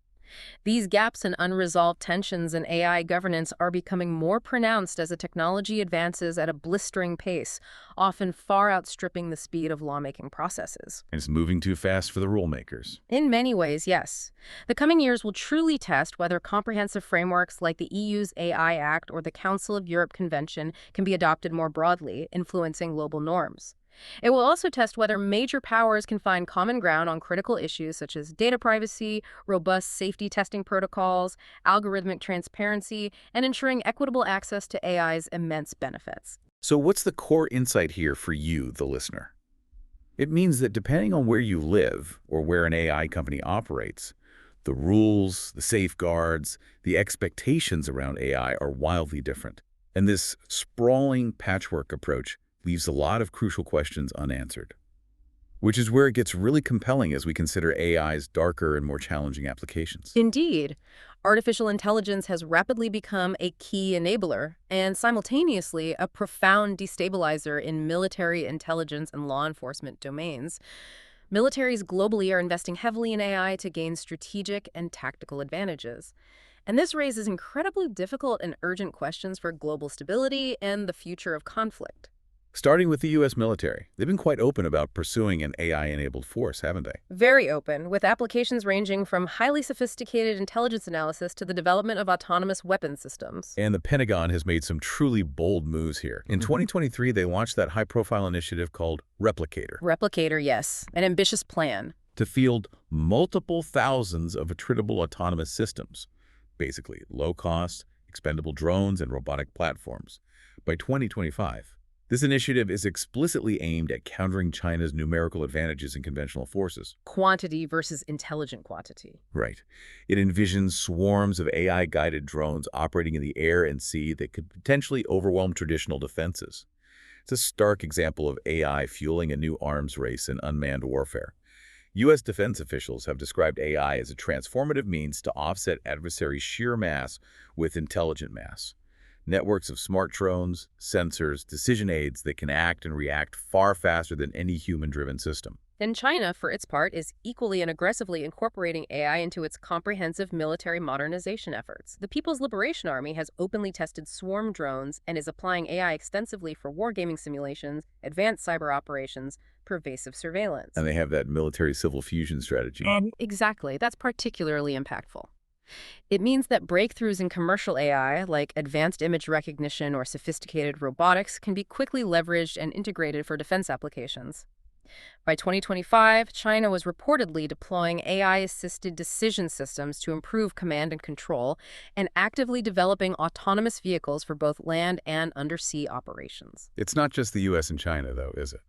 These gaps and unresolved tensions in AI governance are becoming more pronounced as the technology advances at a blistering pace, often far outstripping the speed of lawmaking processes. And it's moving too fast for the rule makers. In many ways, yes. The coming years will truly test whether comprehensive frameworks like the EU's AI Act or the Council of Europe Convention can be adopted more broadly, influencing global norms. It will also test whether major powers can find common ground on critical issues such as data privacy, robust safety testing protocols, algorithmic transparency, and ensuring equitable access to AI's immense benefits. So what's the core insight here for you, the listener? It means that depending on where you live or where an AI company operates, the rules, the safeguards, the expectations around AI are wildly different. And this sprawling patchwork approach leaves a lot of crucial questions unanswered, which is where it gets really compelling as we consider AI's darker and more challenging applications. Indeed. Artificial intelligence has rapidly become a key enabler and simultaneously a profound destabilizer in military intelligence and law enforcement domains. Militaries globally are investing heavily in AI to gain strategic and tactical advantages. And this raises incredibly difficult and urgent questions for global stability and the future of conflict. Starting with the U.S. military, they've been quite open about pursuing an AI-enabled force, haven't they? Very open, with applications ranging from highly sophisticated intelligence analysis to the development of autonomous weapon systems. And the Pentagon has made some truly bold moves here. In 2023, they launched that high-profile initiative called Replicator Replicator, yes, an ambitious plan. to field multiple thousands of attritable autonomous systems, basically low-cost, expendable drones and robotic platforms, by 2025. This initiative is explicitly aimed at countering China's numerical advantages in conventional forces. Quantity versus intelligent quantity. Right. It envisions swarms of AI-guided drones operating in the air and sea that could potentially overwhelm traditional defenses. It's a stark example of AI fueling a new arms race in unmanned warfare. U.S. defense officials have described AI as a transformative means to offset adversaries' sheer mass with intelligent mass. Networks of smart drones, sensors, decision aids that can act and react far faster than any human-driven system. And China, for its part, is equally and aggressively incorporating AI into its comprehensive military modernization efforts. The People's Liberation Army has openly tested swarm drones and is applying AI extensively for wargaming simulations, advanced cyber operations, pervasive surveillance. And they have that military-civil fusion strategy. Exactly. That's particularly impactful. It means that breakthroughs in commercial AI, like advanced image recognition or sophisticated robotics, can be quickly leveraged and integrated for defense applications. By 2025, China was reportedly deploying AI-assisted decision systems to improve command and control and actively developing autonomous vehicles for both land and undersea operations. It's not just the U.S. and China, though, is it?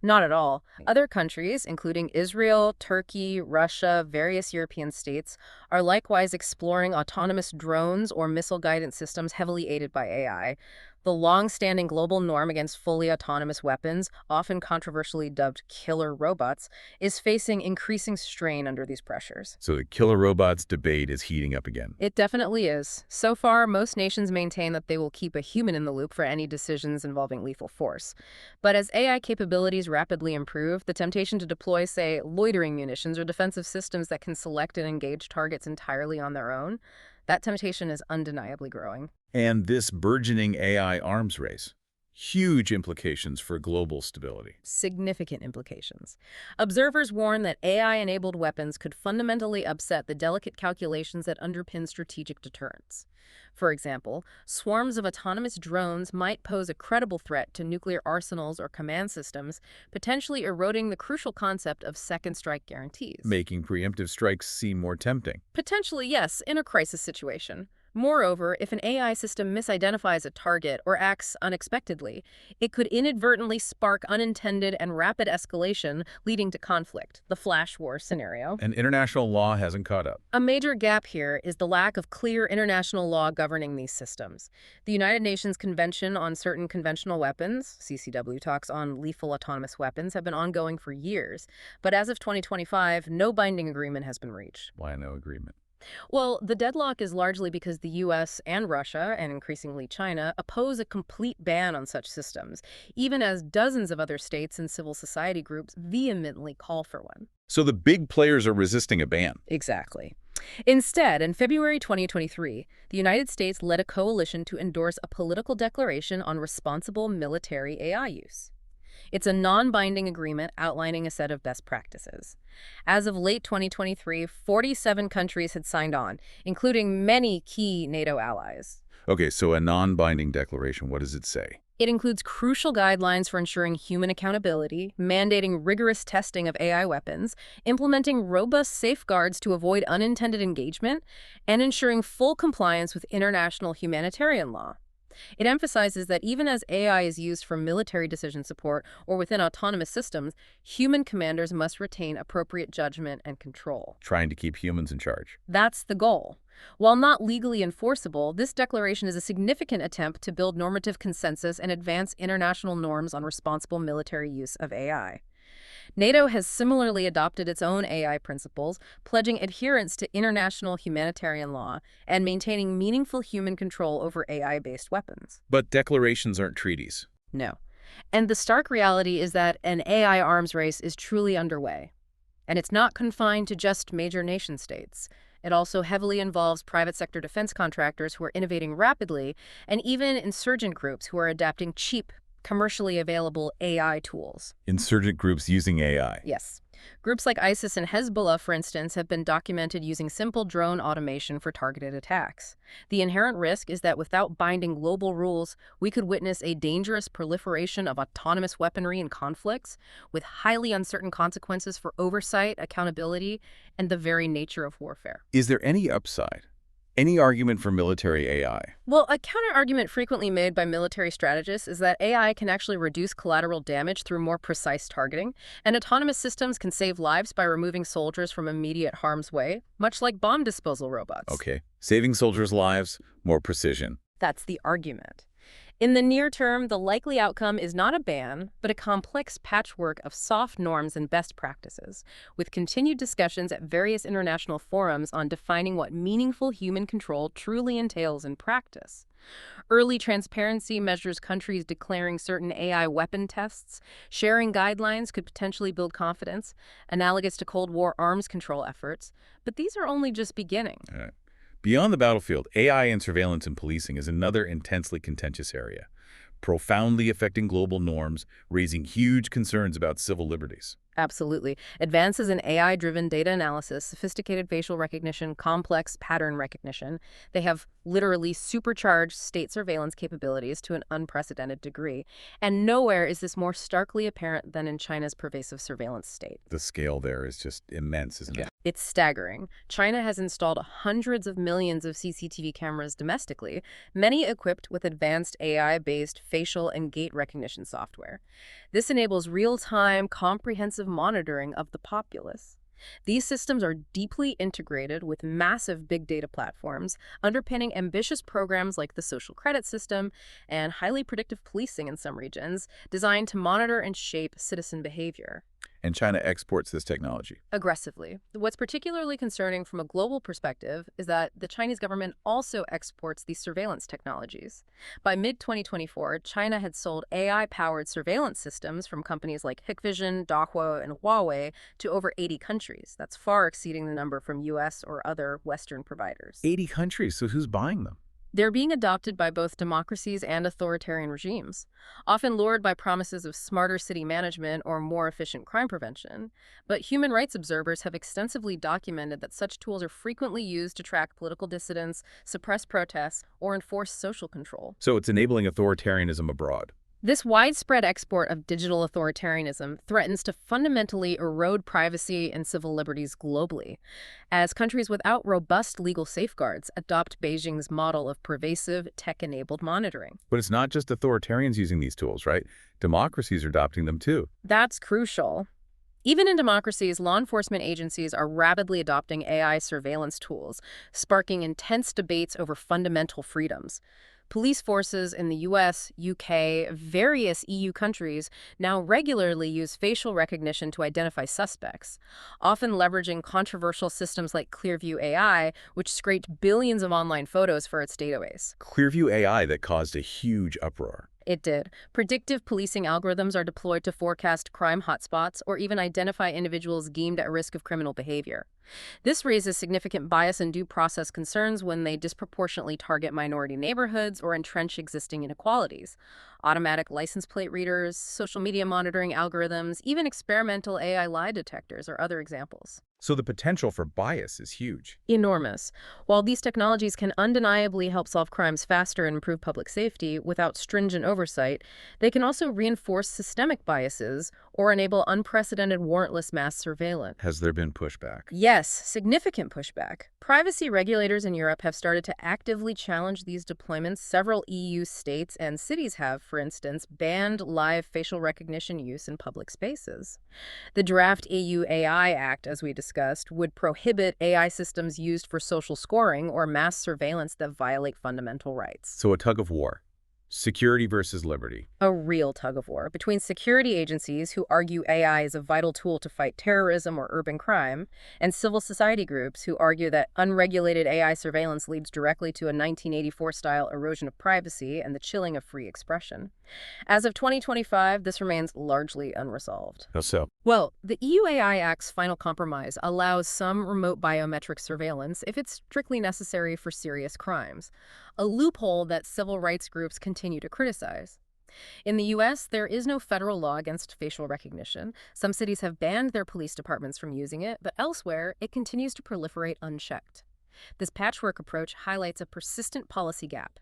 Not at all. Other countries, including Israel, Turkey, Russia, various European states, are likewise exploring autonomous drones or missile guidance systems heavily aided by AI. The long-standing global norm against fully autonomous weapons, often controversially dubbed killer robots, is facing increasing strain under these pressures. So the killer robots debate is heating up again. It definitely is. So far, most nations maintain that they will keep a human in the loop for any decisions involving lethal force. But as AI capabilities rapidly improve, the temptation to deploy, say, loitering munitions or defensive systems that can select and engage targets entirely on their own, that temptation is undeniably growing. And this burgeoning AI arms race, huge implications for global stability. Significant implications. Observers warn that AI-enabled weapons could fundamentally upset the delicate calculations that underpin strategic deterrence. For example, swarms of autonomous drones might pose a credible threat to nuclear arsenals or command systems, potentially eroding the crucial concept of second strike guarantees. Making preemptive strikes seem more tempting. Potentially, yes, in a crisis situation. Moreover, if an AI system misidentifies a target or acts unexpectedly, it could inadvertently spark unintended and rapid escalation, leading to conflict, the flash war scenario. And international law hasn't caught up. A major gap here is the lack of clear international law governing these systems. The United Nations Convention on Certain Conventional Weapons, CCW talks on lethal autonomous weapons, have been ongoing for years. But as of 2025, no binding agreement has been reached. Why no agreement? Well, the deadlock is largely because the U.S. and Russia, and increasingly China, oppose a complete ban on such systems, even as dozens of other states and civil society groups vehemently call for one. So the big players are resisting a ban. Exactly. Instead, in February 2023, the United States led a coalition to endorse a political declaration on responsible military AI use. It's a non-binding agreement outlining a set of best practices. As of late 2023, 47 countries had signed on, including many key NATO allies. Okay, so a non-binding declaration, what does it say? It includes crucial guidelines for ensuring human accountability, mandating rigorous testing of AI weapons, implementing robust safeguards to avoid unintended engagement, and ensuring full compliance with international humanitarian law. It emphasizes that even as AI is used for military decision support or within autonomous systems, human commanders must retain appropriate judgment and control. Trying to keep humans in charge. That's the goal. While not legally enforceable, this declaration is a significant attempt to build normative consensus and advance international norms on responsible military use of AI. NATO has similarly adopted its own AI principles, pledging adherence to international humanitarian law and maintaining meaningful human control over AI-based weapons. But declarations aren't treaties. No. And the stark reality is that an AI arms race is truly underway. And it's not confined to just major nation-states. It also heavily involves private sector defense contractors who are innovating rapidly, and even insurgent groups who are adapting cheap, commercially available AI tools. Insurgent groups using AI. Yes. Groups like ISIS and Hezbollah, for instance, have been documented using simple drone automation for targeted attacks. The inherent risk is that without binding global rules, we could witness a dangerous proliferation of autonomous weaponry in conflicts, with highly uncertain consequences for oversight, accountability, and the very nature of warfare. Is there any upside? Any argument for military AI? Well, a counter-argument frequently made by military strategists is that AI can actually reduce collateral damage through more precise targeting, and autonomous systems can save lives by removing soldiers from immediate harm's way, much like bomb disposal robots. Okay. Saving soldiers' lives, more precision. That's the argument. In the near term, the likely outcome is not a ban, but a complex patchwork of soft norms and best practices, with continued discussions at various international forums on defining what meaningful human control truly entails in practice. Early transparency measures countries declaring certain AI weapon tests. Sharing guidelines could potentially build confidence, analogous to Cold War arms control efforts. But these are only just beginning. All right. Beyond the battlefield, AI and surveillance and policing is another intensely contentious area, profoundly affecting global norms, raising huge concerns about civil liberties. Absolutely. Advances in AI-driven data analysis, sophisticated facial recognition, complex pattern recognition, they have literally supercharged state surveillance capabilities to an unprecedented degree. And nowhere is this more starkly apparent than in China's pervasive surveillance state. The scale there is just immense, isn't it? It's staggering. China has installed hundreds of millions of CCTV cameras domestically, many equipped with advanced AI-based facial and gait recognition software. This enables real-time, comprehensive monitoring of the populace. These systems are deeply integrated with massive big data platforms, underpinning ambitious programs like the social credit system and highly predictive policing in some regions, designed to monitor and shape citizen behavior. And China exports this technology. Aggressively. What's particularly concerning from a global perspective is that the Chinese government also exports these surveillance technologies. By mid-2024, China had sold AI-powered surveillance systems from companies like Hikvision, Dahua, and Huawei to over 80 countries. That's far exceeding the number from US or other Western providers. 80 countries, so who's buying them? They're being adopted by both democracies and authoritarian regimes, often lured by promises of smarter city management or more efficient crime prevention. But human rights observers have extensively documented that such tools are frequently used to track political dissidents, suppress protests, or enforce social control. So it's enabling authoritarianism abroad. This widespread export of digital authoritarianism threatens to fundamentally erode privacy and civil liberties globally, as countries without robust legal safeguards adopt Beijing's model of pervasive, tech-enabled monitoring. But it's not just authoritarians using these tools, right? Democracies are adopting them too. That's crucial. Even in democracies, law enforcement agencies are rapidly adopting AI surveillance tools, sparking intense debates over fundamental freedoms. Police forces in the US, UK, various EU countries now regularly use facial recognition to identify suspects, often leveraging controversial systems like Clearview AI, which scraped billions of online photos for its database. Clearview AI that caused a huge uproar. It did. Predictive policing algorithms are deployed to forecast crime hotspots or even identify individuals deemed at risk of criminal behavior. This raises significant bias and due process concerns when they disproportionately target minority neighborhoods or entrench existing inequalities. Automatic license plate readers, social media monitoring algorithms, even experimental AI lie detectors are other examples. So the potential for bias is huge. Enormous. While these technologies can undeniably help solve crimes faster and improve public safety without stringent oversight, they can also reinforce systemic biases or enable unprecedented warrantless mass surveillance. Has there been pushback? Yes, significant pushback. Privacy regulators in Europe have started to actively challenge these deployments. Several EU states and cities have, for instance, banned live facial recognition use in public spaces. The draft EU AI Act, as we discussed, would prohibit AI systems used for social scoring or mass surveillance that violate fundamental rights. So a tug of war. Security versus liberty. A real tug-of-war between security agencies who argue AI is a vital tool to fight terrorism or urban crime, and civil society groups who argue that unregulated AI surveillance leads directly to a 1984-style erosion of privacy and the chilling of free expression. As of 2025, this remains largely unresolved. How so? Well, the EU AI Act's final compromise allows some remote biometric surveillance if it's strictly necessary for serious crimes, a loophole that civil rights groups continue to criticize. In the U.S., there is no federal law against facial recognition. Some cities have banned their police departments from using it, but elsewhere, it continues to proliferate unchecked. This patchwork approach highlights a persistent policy gap.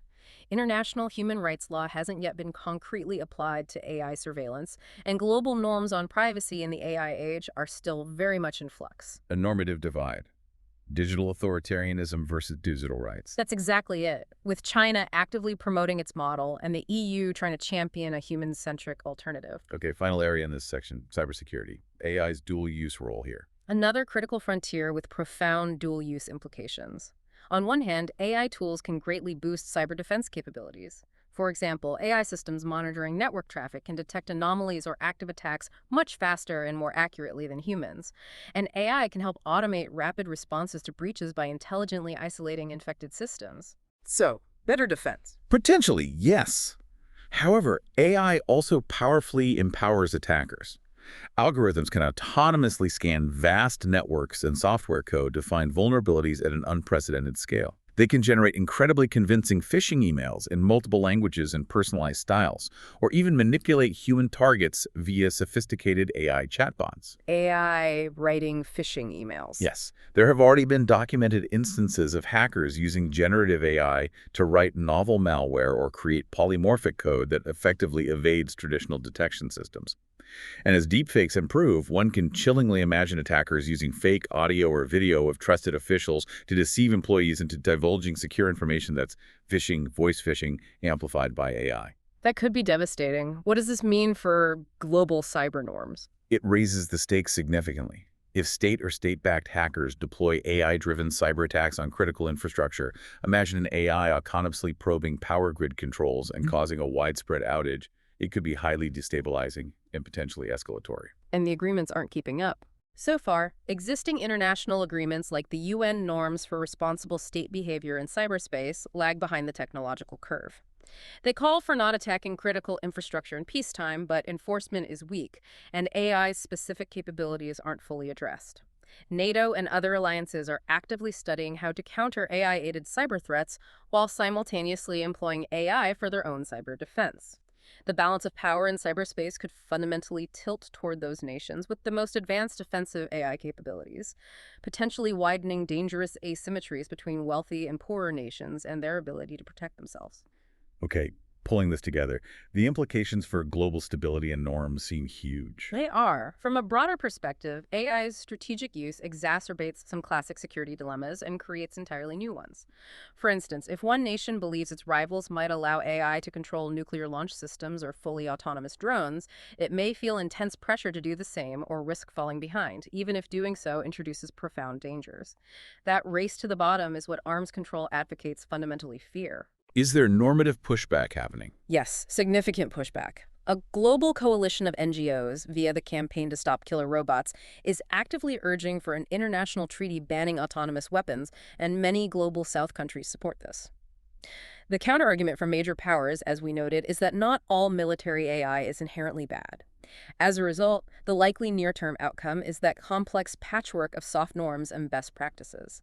International human rights law hasn't yet been concretely applied to AI surveillance, and global norms on privacy in the AI age are still very much in flux. A normative divide. Digital authoritarianism versus digital rights. That's exactly it, with China actively promoting its model and the EU trying to champion a human-centric alternative. Okay, final area in this section, cybersecurity. AI's dual-use role here. Another critical frontier with profound dual-use implications. On one hand, AI tools can greatly boost cyber defense capabilities. For example, AI systems monitoring network traffic can detect anomalies or active attacks much faster and more accurately than humans. And AI can help automate rapid responses to breaches by intelligently isolating infected systems. So, better defense. Potentially, yes. However, AI also powerfully empowers attackers. Algorithms can autonomously scan vast networks and software code to find vulnerabilities at an unprecedented scale. They can generate incredibly convincing phishing emails in multiple languages and personalized styles, or even manipulate human targets via sophisticated AI chatbots. AI writing phishing emails. Yes, there have already been documented instances of hackers using generative AI to write novel malware or create polymorphic code that effectively evades traditional detection systems. And as deepfakes improve, one can chillingly imagine attackers using fake audio or video of trusted officials to deceive employees into divulging secure information that's phishing, voice phishing, amplified by AI. That could be devastating. What does this mean for global cyber norms? It raises the stakes significantly. If state or state-backed hackers deploy AI-driven cyber attacks on critical infrastructure, imagine an AI autonomously probing power grid controls and causing a widespread outage. It could be highly destabilizing and potentially escalatory. And the agreements aren't keeping up. So far, existing international agreements like the UN norms for responsible state behavior in cyberspace lag behind the technological curve. They call for not attacking critical infrastructure in peacetime, but enforcement is weak, and AI's specific capabilities aren't fully addressed. NATO and other alliances are actively studying how to counter AI-aided cyber threats while simultaneously employing AI for their own cyber defense. The balance of power in cyberspace could fundamentally tilt toward those nations with the most advanced offensive AI capabilities, potentially widening dangerous asymmetries between wealthy and poorer nations and their ability to protect themselves. Okay, pulling this together, the implications for global stability and norms seem huge. They are. From a broader perspective, AI's strategic use exacerbates some classic security dilemmas and creates entirely new ones. For instance, if one nation believes its rivals might allow AI to control nuclear launch systems or fully autonomous drones, it may feel intense pressure to do the same or risk falling behind, even if doing so introduces profound dangers. That race to the bottom is what arms control advocates fundamentally fear. Is there normative pushback happening? Yes, significant pushback. A global coalition of NGOs, via the Campaign to Stop Killer Robots, is actively urging for an international treaty banning autonomous weapons, and many global South countries support this. The counterargument from major powers, as we noted, is that not all military AI is inherently bad. As a result, the likely near-term outcome is that complex patchwork of soft norms and best practices.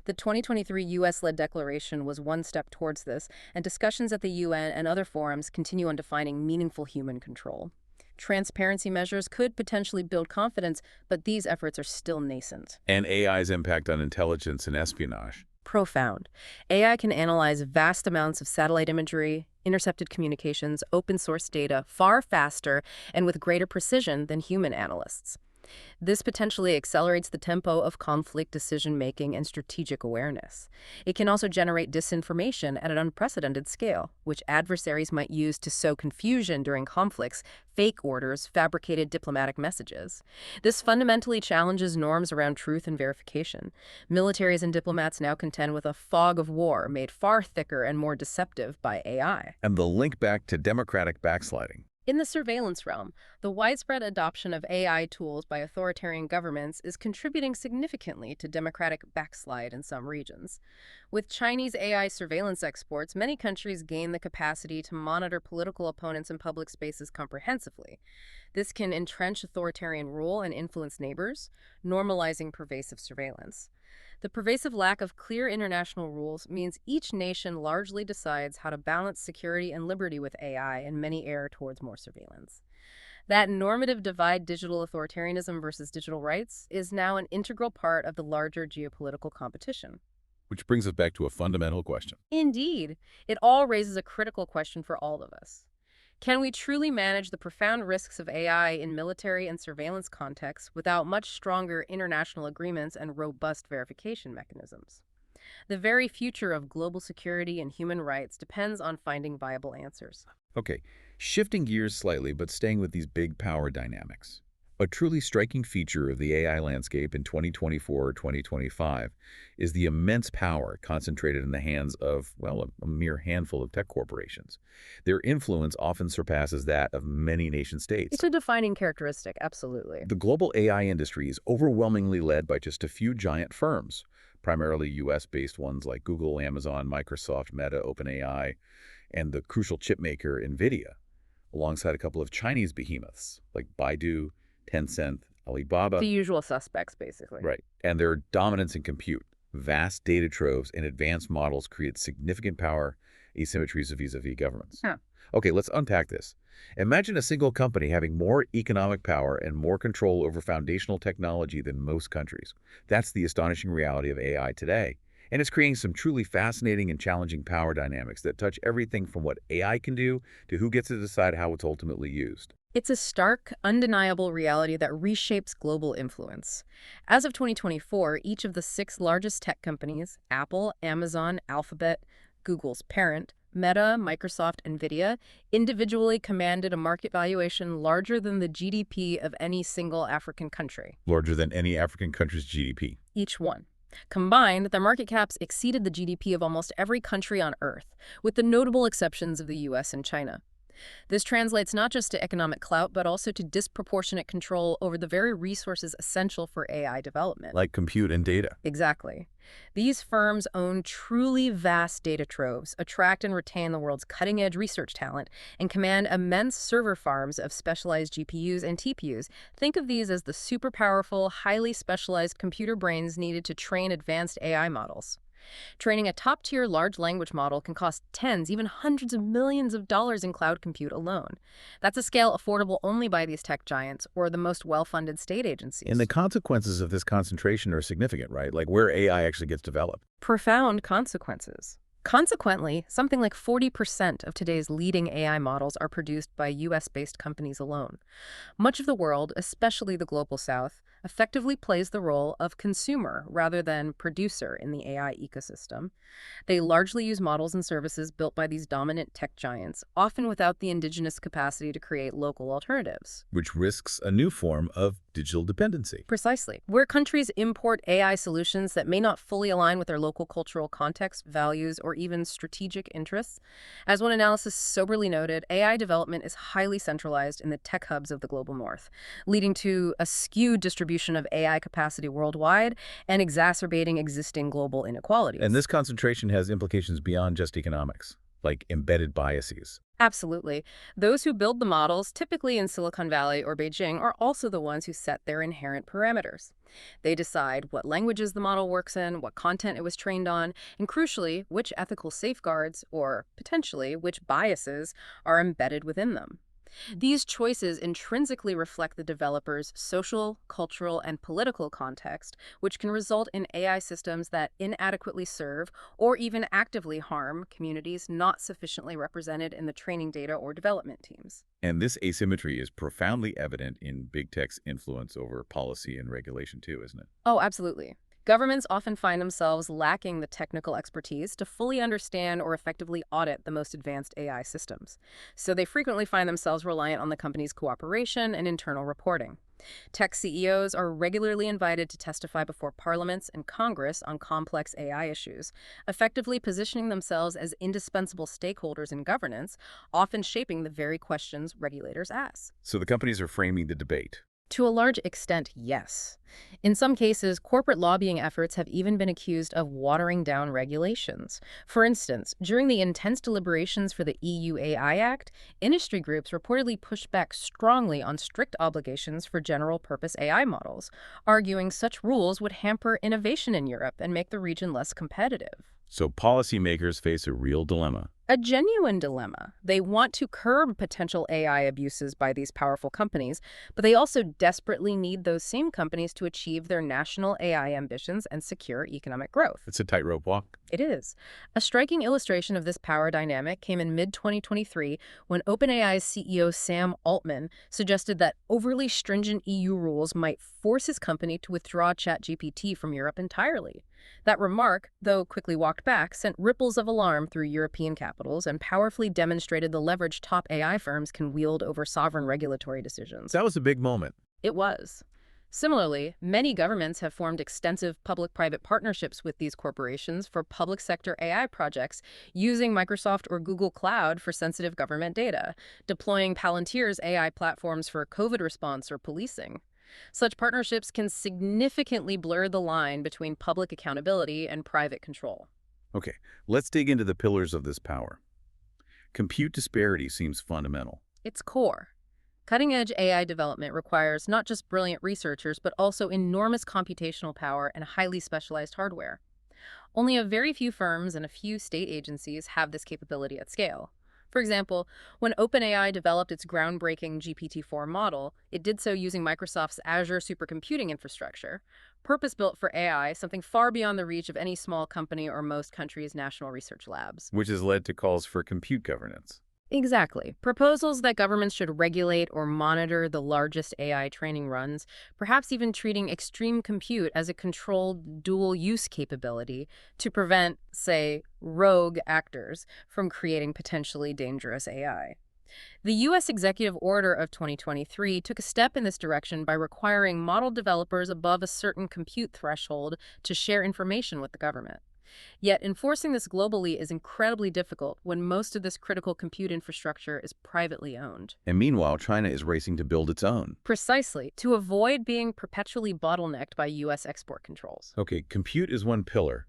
The 2023 U.S.-led declaration was one step towards this, and discussions at the UN and other forums continue on defining meaningful human control. Transparency measures could potentially build confidence, but these efforts are still nascent. And AI's impact on intelligence and espionage? Profound. AI can analyze vast amounts of satellite imagery, intercepted communications, open source data far faster and with greater precision than human analysts. This potentially accelerates the tempo of conflict decision-making and strategic awareness. It can also generate disinformation at an unprecedented scale, which adversaries might use to sow confusion during conflicts, fake orders, fabricated diplomatic messages. This fundamentally challenges norms around truth and verification. Militaries and diplomats now contend with a fog of war made far thicker and more deceptive by AI. And the link back to democratic backsliding. In the surveillance realm, the widespread adoption of AI tools by authoritarian governments is contributing significantly to democratic backslide in some regions. With Chinese AI surveillance exports, many countries gain the capacity to monitor political opponents in public spaces comprehensively. This can entrench authoritarian rule and influence neighbors, normalizing pervasive surveillance. The pervasive lack of clear international rules means each nation largely decides how to balance security and liberty with AI, and many err towards more surveillance. That normative divide, digital authoritarianism versus digital rights, is now an integral part of the larger geopolitical competition. Which brings us back to a fundamental question. Indeed, it all raises a critical question for all of us. Can we truly manage the profound risks of AI in military and surveillance contexts without much stronger international agreements and robust verification mechanisms? The very future of global security and human rights depends on finding viable answers. Okay, shifting gears slightly, but staying with these big power dynamics. A truly striking feature of the AI landscape in 2024 or 2025 is the immense power concentrated in the hands of, well, a mere handful of tech corporations. Their influence often surpasses that of many nation-states. It's a defining characteristic, absolutely. The global AI industry is overwhelmingly led by just a few giant firms, primarily US-based ones like Google, Amazon, Microsoft, Meta, OpenAI, and the crucial chipmaker NVIDIA, alongside a couple of Chinese behemoths like Baidu, Tencent, Alibaba. The usual suspects, basically. Right. And their dominance in compute, vast data troves, and advanced models create significant power asymmetries vis-a-vis governments. Huh. Okay, let's unpack this. Imagine a single company having more economic power and more control over foundational technology than most countries. That's the astonishing reality of AI today. And it's creating some truly fascinating and challenging power dynamics that touch everything from what AI can do to who gets to decide how it's ultimately used. It's a stark, undeniable reality that reshapes global influence. As of 2024, each of the 6 largest tech companies, Apple, Amazon, Alphabet, Google's parent, Meta, Microsoft, NVIDIA, individually commanded a market valuation larger than the GDP of any single African country. Larger than any African country's GDP. Each one. Combined, their market caps exceeded the GDP of almost every country on Earth, with the notable exceptions of the US and China. This translates not just to economic clout, but also to disproportionate control over the very resources essential for AI development. Like compute and data. Exactly. These firms own truly vast data troves, attract and retain the world's cutting-edge research talent, and command immense server farms of specialized GPUs and TPUs. Think of these as the super powerful, highly specialized computer brains needed to train advanced AI models. Training a top-tier large language model can cost tens, even hundreds of millions of dollars in cloud compute alone. That's a scale affordable only by these tech giants or the most well-funded state agencies. And the consequences of this concentration are significant, right? Like where AI actually gets developed. Profound consequences. Consequently, something like 40% of today's leading AI models are produced by US-based companies alone. Much of the world, especially the Global South, effectively plays the role of consumer rather than producer in the AI ecosystem. They largely use models and services built by these dominant tech giants, often without the indigenous capacity to create local alternatives. Which risks a new form of digital dependency. Precisely. Where countries import AI solutions that may not fully align with their local cultural context, values, or even strategic interests. As one analysis soberly noted, AI development is highly centralized in the tech hubs of the global north, leading to a skewed distribution of AI capacity worldwide and exacerbating existing global inequalities. And this concentration has implications beyond just economics, like embedded biases. Absolutely. Those who build the models, typically in Silicon Valley or Beijing, are also the ones who set their inherent parameters. They decide what languages the model works in, what content it was trained on, and crucially, which ethical safeguards, or potentially which biases, are embedded within them. These choices intrinsically reflect the developer's social, cultural, and political context, which can result in AI systems that inadequately serve or even actively harm communities not sufficiently represented in the training data or development teams. And this asymmetry is profoundly evident in big tech's influence over policy and regulation too, isn't it? Oh, absolutely. Governments often find themselves lacking the technical expertise to fully understand or effectively audit the most advanced AI systems. So they frequently find themselves reliant on the company's cooperation and internal reporting. Tech CEOs are regularly invited to testify before parliaments and Congress on complex AI issues, effectively positioning themselves as indispensable stakeholders in governance, often shaping the very questions regulators ask. So the companies are framing the debate. To a large extent, yes. In some cases, corporate lobbying efforts have even been accused of watering down regulations. For instance, during the intense deliberations for the EU AI Act, industry groups reportedly pushed back strongly on strict obligations for general-purpose AI models, arguing such rules would hamper innovation in Europe and make the region less competitive. So policymakers face a real dilemma. A genuine dilemma. They want to curb potential AI abuses by these powerful companies, but they also desperately need those same companies to achieve their national AI ambitions and secure economic growth. It's a tightrope walk. It is. A striking illustration of this power dynamic came in mid-2023 when OpenAI's CEO Sam Altman suggested that overly stringent EU rules might force his company to withdraw ChatGPT from Europe entirely. That remark, though quickly walked back, sent ripples of alarm through European capitals and powerfully demonstrated the leverage top AI firms can wield over sovereign regulatory decisions. That was a big moment. It was. Similarly, many governments have formed extensive public-private partnerships with these corporations for public sector AI projects using Microsoft or Google Cloud for sensitive government data, deploying Palantir's AI platforms for COVID response or policing. Such partnerships can significantly blur the line between public accountability and private control. Okay, let's dig into the pillars of this power. Compute disparity seems fundamental. Its core. Cutting-edge AI development requires not just brilliant researchers, but also enormous computational power and highly specialized hardware. Only a very few firms and a few state agencies have this capability at scale. For example, when OpenAI developed its groundbreaking GPT-4 model, it did so using Microsoft's Azure supercomputing infrastructure, purpose-built for AI, something far beyond the reach of any small company or most countries' national research labs. Which has led to calls for compute governance. Exactly. Proposals that governments should regulate or monitor the largest AI training runs, perhaps even treating extreme compute as a controlled dual-use capability to prevent, say, rogue actors from creating potentially dangerous AI. The U.S. Executive Order of 2023 took a step in this direction by requiring model developers above a certain compute threshold to share information with the government. Yet enforcing this globally is incredibly difficult when most of this critical compute infrastructure is privately owned. And meanwhile, China is racing to build its own. Precisely, to avoid being perpetually bottlenecked by U.S. export controls. Okay, compute is one pillar.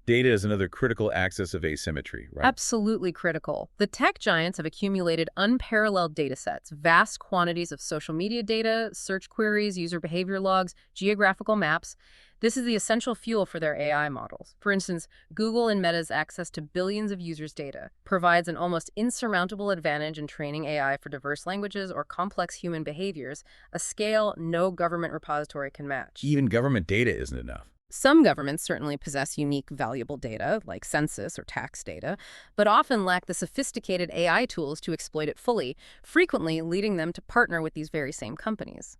Data is another critical axis of asymmetry, right? Absolutely critical. The tech giants have accumulated unparalleled data sets, vast quantities of social media data, search queries, user behavior logs, geographical maps. This is the essential fuel for their AI models. For instance, Google and Meta's access to billions of users' data provides an almost insurmountable advantage in training AI for diverse languages or complex human behaviors, a scale no government repository can match. Even government data isn't enough. Some governments certainly possess unique, valuable data, like census or tax data, but often lack the sophisticated AI tools to exploit it fully, frequently leading them to partner with these very same companies.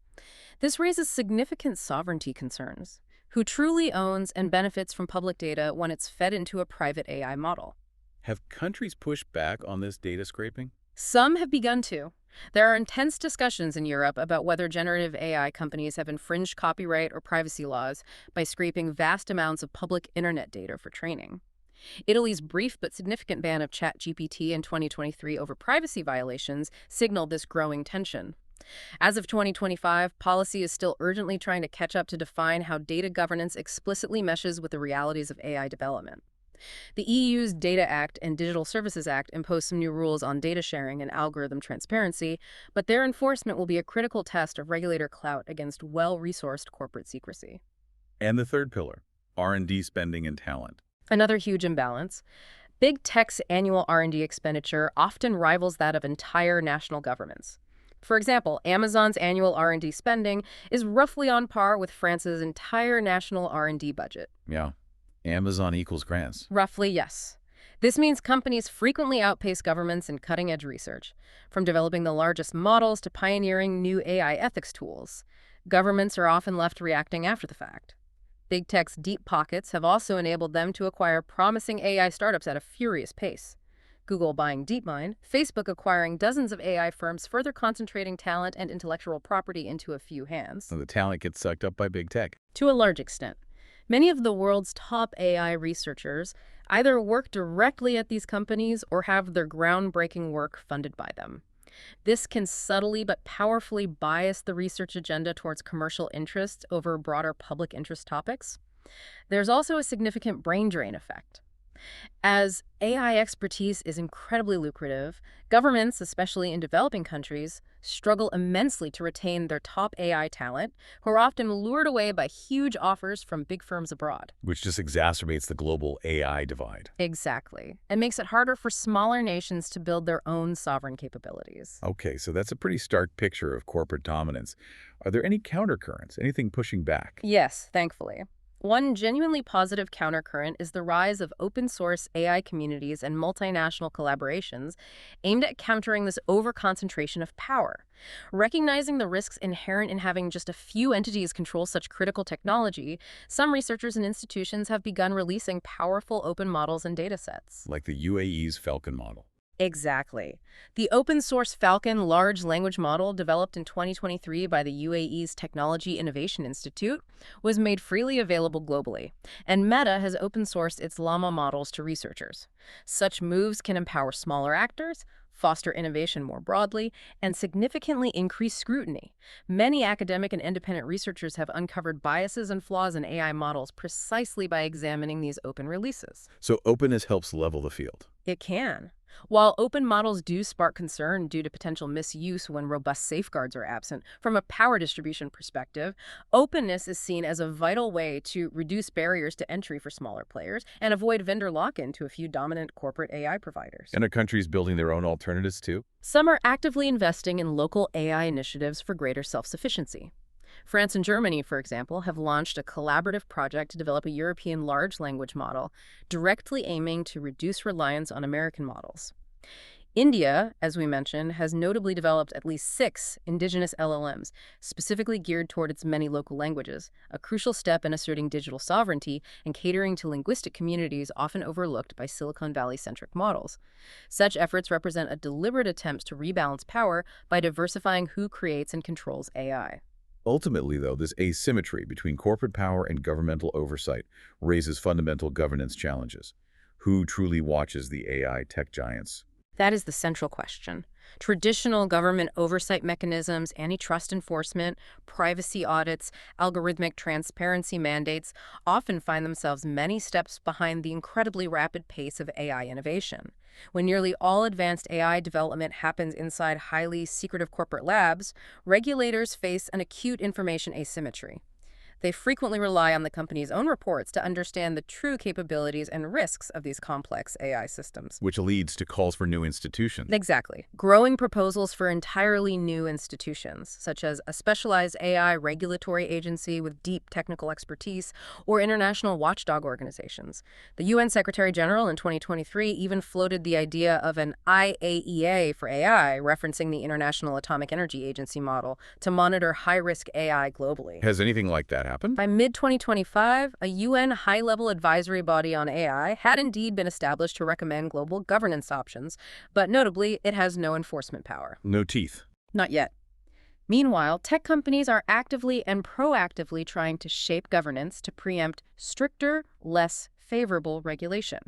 This raises significant sovereignty concerns. Who truly owns and benefits from public data when it's fed into a private AI model? Have countries pushed back on this data scraping? Some have begun to. There are intense discussions in Europe about whether generative AI companies have infringed copyright or privacy laws by scraping vast amounts of public internet data for training. Italy's brief but significant ban of ChatGPT in 2023 over privacy violations signaled this growing tension. As of 2025, policy is still urgently trying to catch up to define how data governance explicitly meshes with the realities of AI development. The EU's Data Act and Digital Services Act impose some new rules on data sharing and algorithm transparency, but their enforcement will be a critical test of regulator clout against well-resourced corporate secrecy. And the third pillar, R&D spending and talent. Another huge imbalance. Big tech's annual R&D expenditure often rivals that of entire national governments. For example, Amazon's annual R&D spending is roughly on par with France's entire national R&D budget. Yeah. Amazon equals grants. Roughly, yes. This means companies frequently outpace governments in cutting-edge research, from developing the largest models to pioneering new AI ethics tools. Governments are often left reacting after the fact. Big tech's deep pockets have also enabled them to acquire promising AI startups at a furious pace. Google buying DeepMind, Facebook acquiring dozens of AI firms, further concentrating talent and intellectual property into a few hands. So the talent gets sucked up by big tech. To a large extent. Many of the world's top AI researchers either work directly at these companies or have their groundbreaking work funded by them. This can subtly but powerfully bias the research agenda towards commercial interests over broader public interest topics. There's also a significant brain drain effect. As AI expertise is incredibly lucrative, governments, especially in developing countries, struggle immensely to retain their top AI talent, who are often lured away by huge offers from big firms abroad. Which just exacerbates the global AI divide. Exactly. It makes it harder for smaller nations to build their own sovereign capabilities. Okay, so that's a pretty stark picture of corporate dominance. Are there any countercurrents, anything pushing back? Yes, thankfully. One genuinely positive countercurrent is the rise of open-source AI communities and multinational collaborations aimed at countering this overconcentration of power. Recognizing the risks inherent in having just a few entities control such critical technology, some researchers and institutions have begun releasing powerful open models and datasets. Like the UAE's Falcon model. Exactly. The open-source Falcon large language model, developed in 2023 by the UAE's Technology Innovation Institute, was made freely available globally, and Meta has open-sourced its Llama models to researchers. Such moves can empower smaller actors, foster innovation more broadly, and significantly increase scrutiny. Many academic and independent researchers have uncovered biases and flaws in AI models precisely by examining these open releases. So openness helps level the field. It can. While open models do spark concern due to potential misuse when robust safeguards are absent, from a power distribution perspective, openness is seen as a vital way to reduce barriers to entry for smaller players and avoid vendor lock-in to a few dominant corporate AI providers. And are countries building their own alternatives too? Some are actively investing in local AI initiatives for greater self-sufficiency. France and Germany, for example, have launched a collaborative project to develop a European large language model, directly aiming to reduce reliance on American models. India, as we mentioned, has notably developed at least 6 indigenous LLMs, specifically geared toward its many local languages, a crucial step in asserting digital sovereignty and catering to linguistic communities often overlooked by Silicon Valley-centric models. Such efforts represent a deliberate attempt to rebalance power by diversifying who creates and controls AI. Ultimately, though, this asymmetry between corporate power and governmental oversight raises fundamental governance challenges. Who truly watches the AI tech giants? That is the central question. Traditional government oversight mechanisms, antitrust enforcement, privacy audits, algorithmic transparency mandates often find themselves many steps behind the incredibly rapid pace of AI innovation. When nearly all advanced AI development happens inside highly secretive corporate labs, regulators face an acute information asymmetry. They frequently rely on the company's own reports to understand the true capabilities and risks of these complex AI systems. Which leads to calls for new institutions. Exactly. Growing proposals for entirely new institutions, such as a specialized AI regulatory agency with deep technical expertise or international watchdog organizations. The UN Secretary General in 2023 even floated the idea of an IAEA for AI, referencing the International Atomic Energy Agency model, to monitor high-risk AI globally. Has anything like that happened? By mid-2025, a UN high-level advisory body on AI had indeed been established to recommend global governance options, but notably, it has no enforcement power. No teeth. Not yet. Meanwhile, tech companies are actively and proactively trying to shape governance to preempt stricter, less favorable regulation.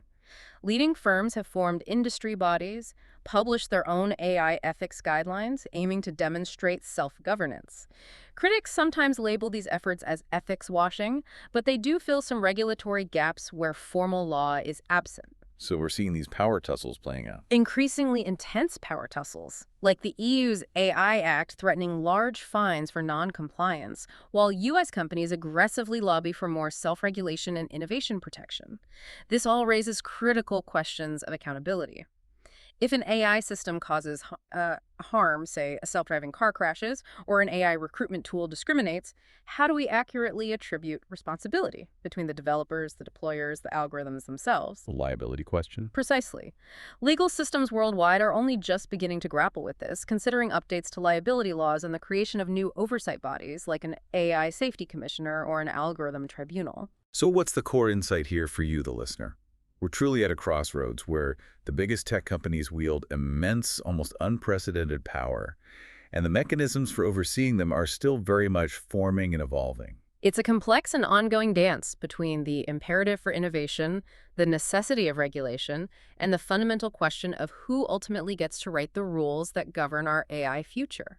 Leading firms have formed industry bodies, published their own AI ethics guidelines, aiming to demonstrate self-governance. Critics sometimes label these efforts as ethics washing, but they do fill some regulatory gaps where formal law is absent. So we're seeing these power tussles playing out. Increasingly intense power tussles, like the EU's AI Act threatening large fines for non-compliance, while U.S. companies aggressively lobby for more self-regulation and innovation protection. This all raises critical questions of accountability. If an AI system causes harm, say a self-driving car crashes, or an AI recruitment tool discriminates, how do we accurately attribute responsibility between the developers, the deployers, the algorithms themselves? The liability question. Precisely. Legal systems worldwide are only just beginning to grapple with this, considering updates to liability laws and the creation of new oversight bodies like an AI safety commissioner or an algorithm tribunal. So what's the core insight here for you, the listener? We're truly at a crossroads where the biggest tech companies wield immense, almost unprecedented power, and the mechanisms for overseeing them are still very much forming and evolving. It's a complex and ongoing dance between the imperative for innovation, the necessity of regulation, and the fundamental question of who ultimately gets to write the rules that govern our AI future.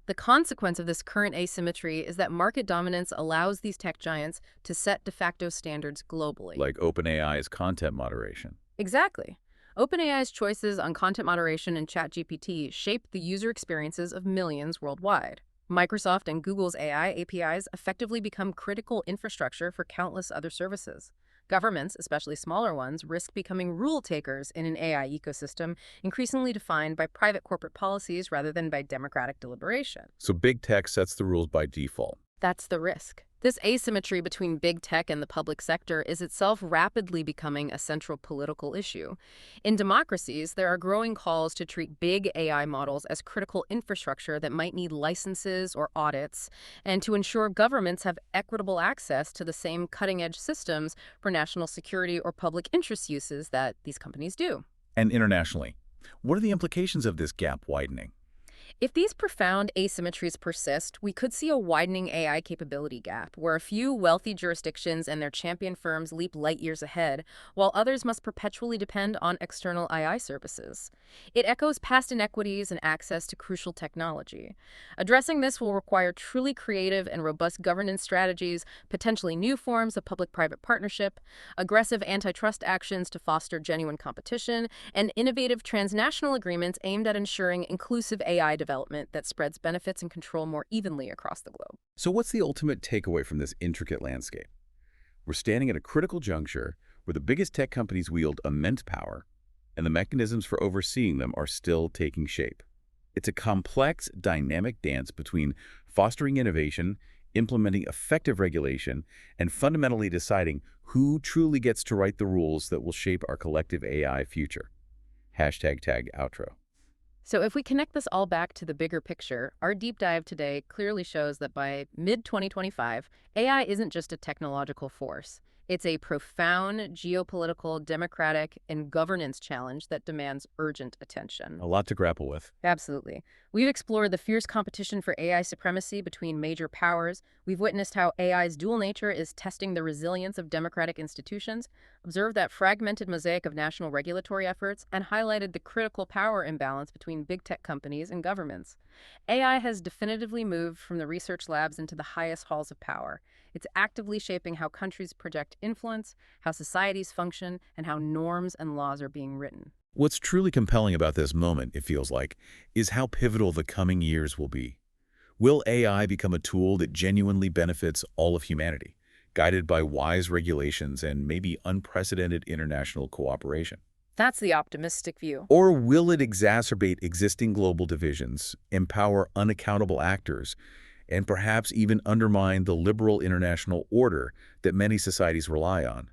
The consequence of this current asymmetry is that market dominance allows these tech giants to set de facto standards globally. Like OpenAI's content moderation. Exactly. OpenAI's choices on content moderation and ChatGPT shape the user experiences of millions worldwide. Microsoft and Google's AI APIs effectively become critical infrastructure for countless other services. Governments, especially smaller ones, risk becoming rule takers in an AI ecosystem increasingly defined by private corporate policies rather than by democratic deliberation. So big tech sets the rules by default. That's the risk. This asymmetry between big tech and the public sector is itself rapidly becoming a central political issue. In democracies, there are growing calls to treat big AI models as critical infrastructure that might need licenses or audits, and to ensure governments have equitable access to the same cutting-edge systems for national security or public interest uses that these companies do. And internationally, what are the implications of this gap widening? If these profound asymmetries persist, we could see a widening AI capability gap, where a few wealthy jurisdictions and their champion firms leap light years ahead, while others must perpetually depend on external AI services. It echoes past inequities in access to crucial technology. Addressing this will require truly creative and robust governance strategies, potentially new forms of public-private partnership, aggressive antitrust actions to foster genuine competition, and innovative transnational agreements aimed at ensuring inclusive AI development that spreads benefits and control more evenly across the globe. So what's the ultimate takeaway from this intricate landscape? We're standing at a critical juncture where the biggest tech companies wield immense power, and the mechanisms for overseeing them are still taking shape. It's a complex, dynamic dance between fostering innovation, implementing effective regulation, and fundamentally deciding who truly gets to write the rules that will shape our collective AI future. #tag outro. So if we connect this all back to the bigger picture, our deep dive today clearly shows that by mid-2025, AI isn't just a technological force. It's a profound geopolitical, democratic, and governance challenge that demands urgent attention. A lot to grapple with. Absolutely. We've explored the fierce competition for AI supremacy between major powers. We've witnessed how AI's dual nature is testing the resilience of democratic institutions, observed that fragmented mosaic of national regulatory efforts, and highlighted the critical power imbalance between big tech companies and governments. AI has definitively moved from the research labs into the highest halls of power. It's actively shaping how countries project influence, how societies function, and how norms and laws are being written. What's truly compelling about this moment, it feels like, is how pivotal the coming years will be. Will AI become a tool that genuinely benefits all of humanity, guided by wise regulations and maybe unprecedented international cooperation? That's the optimistic view. Or will it exacerbate existing global divisions, empower unaccountable actors, and perhaps even undermine the liberal international order that many societies rely on?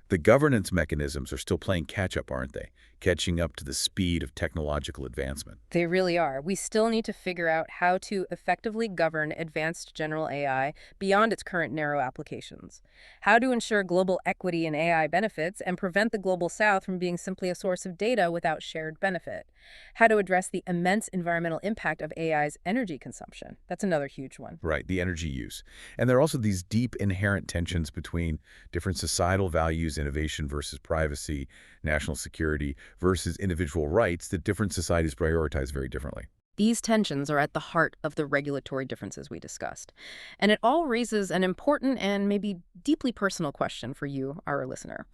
The governance mechanisms are still playing catch-up, aren't they? Catching up to the speed of technological advancement. They really are. We still need to figure out how to effectively govern advanced general AI beyond its current narrow applications. How to ensure global equity in AI benefits and prevent the global south from being simply a source of data without shared benefit. How to address the immense environmental impact of AI's energy consumption. That's another huge one. Right, the energy use. And there are also these deep inherent tensions between different societal values, innovation versus privacy, national security versus individual rights that different societies prioritize very differently. These tensions are at the heart of the regulatory differences we discussed. And it all raises an important and maybe deeply personal question for you, our listener.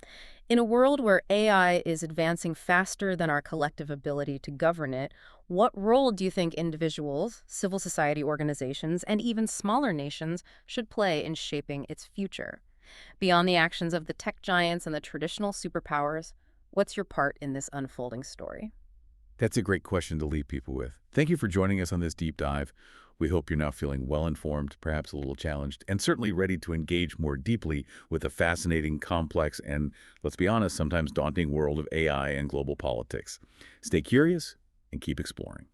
In a world where AI is advancing faster than our collective ability to govern it, what role do you think individuals, civil society organizations, and even smaller nations should play in shaping its future? Beyond the actions of the tech giants and the traditional superpowers, what's your part in this unfolding story? That's a great question to leave people with. Thank you for joining us on this deep dive. We hope you're now feeling well-informed, perhaps a little challenged, and certainly ready to engage more deeply with the fascinating, complex, and, let's be honest, sometimes daunting world of AI and global politics. Stay curious and keep exploring.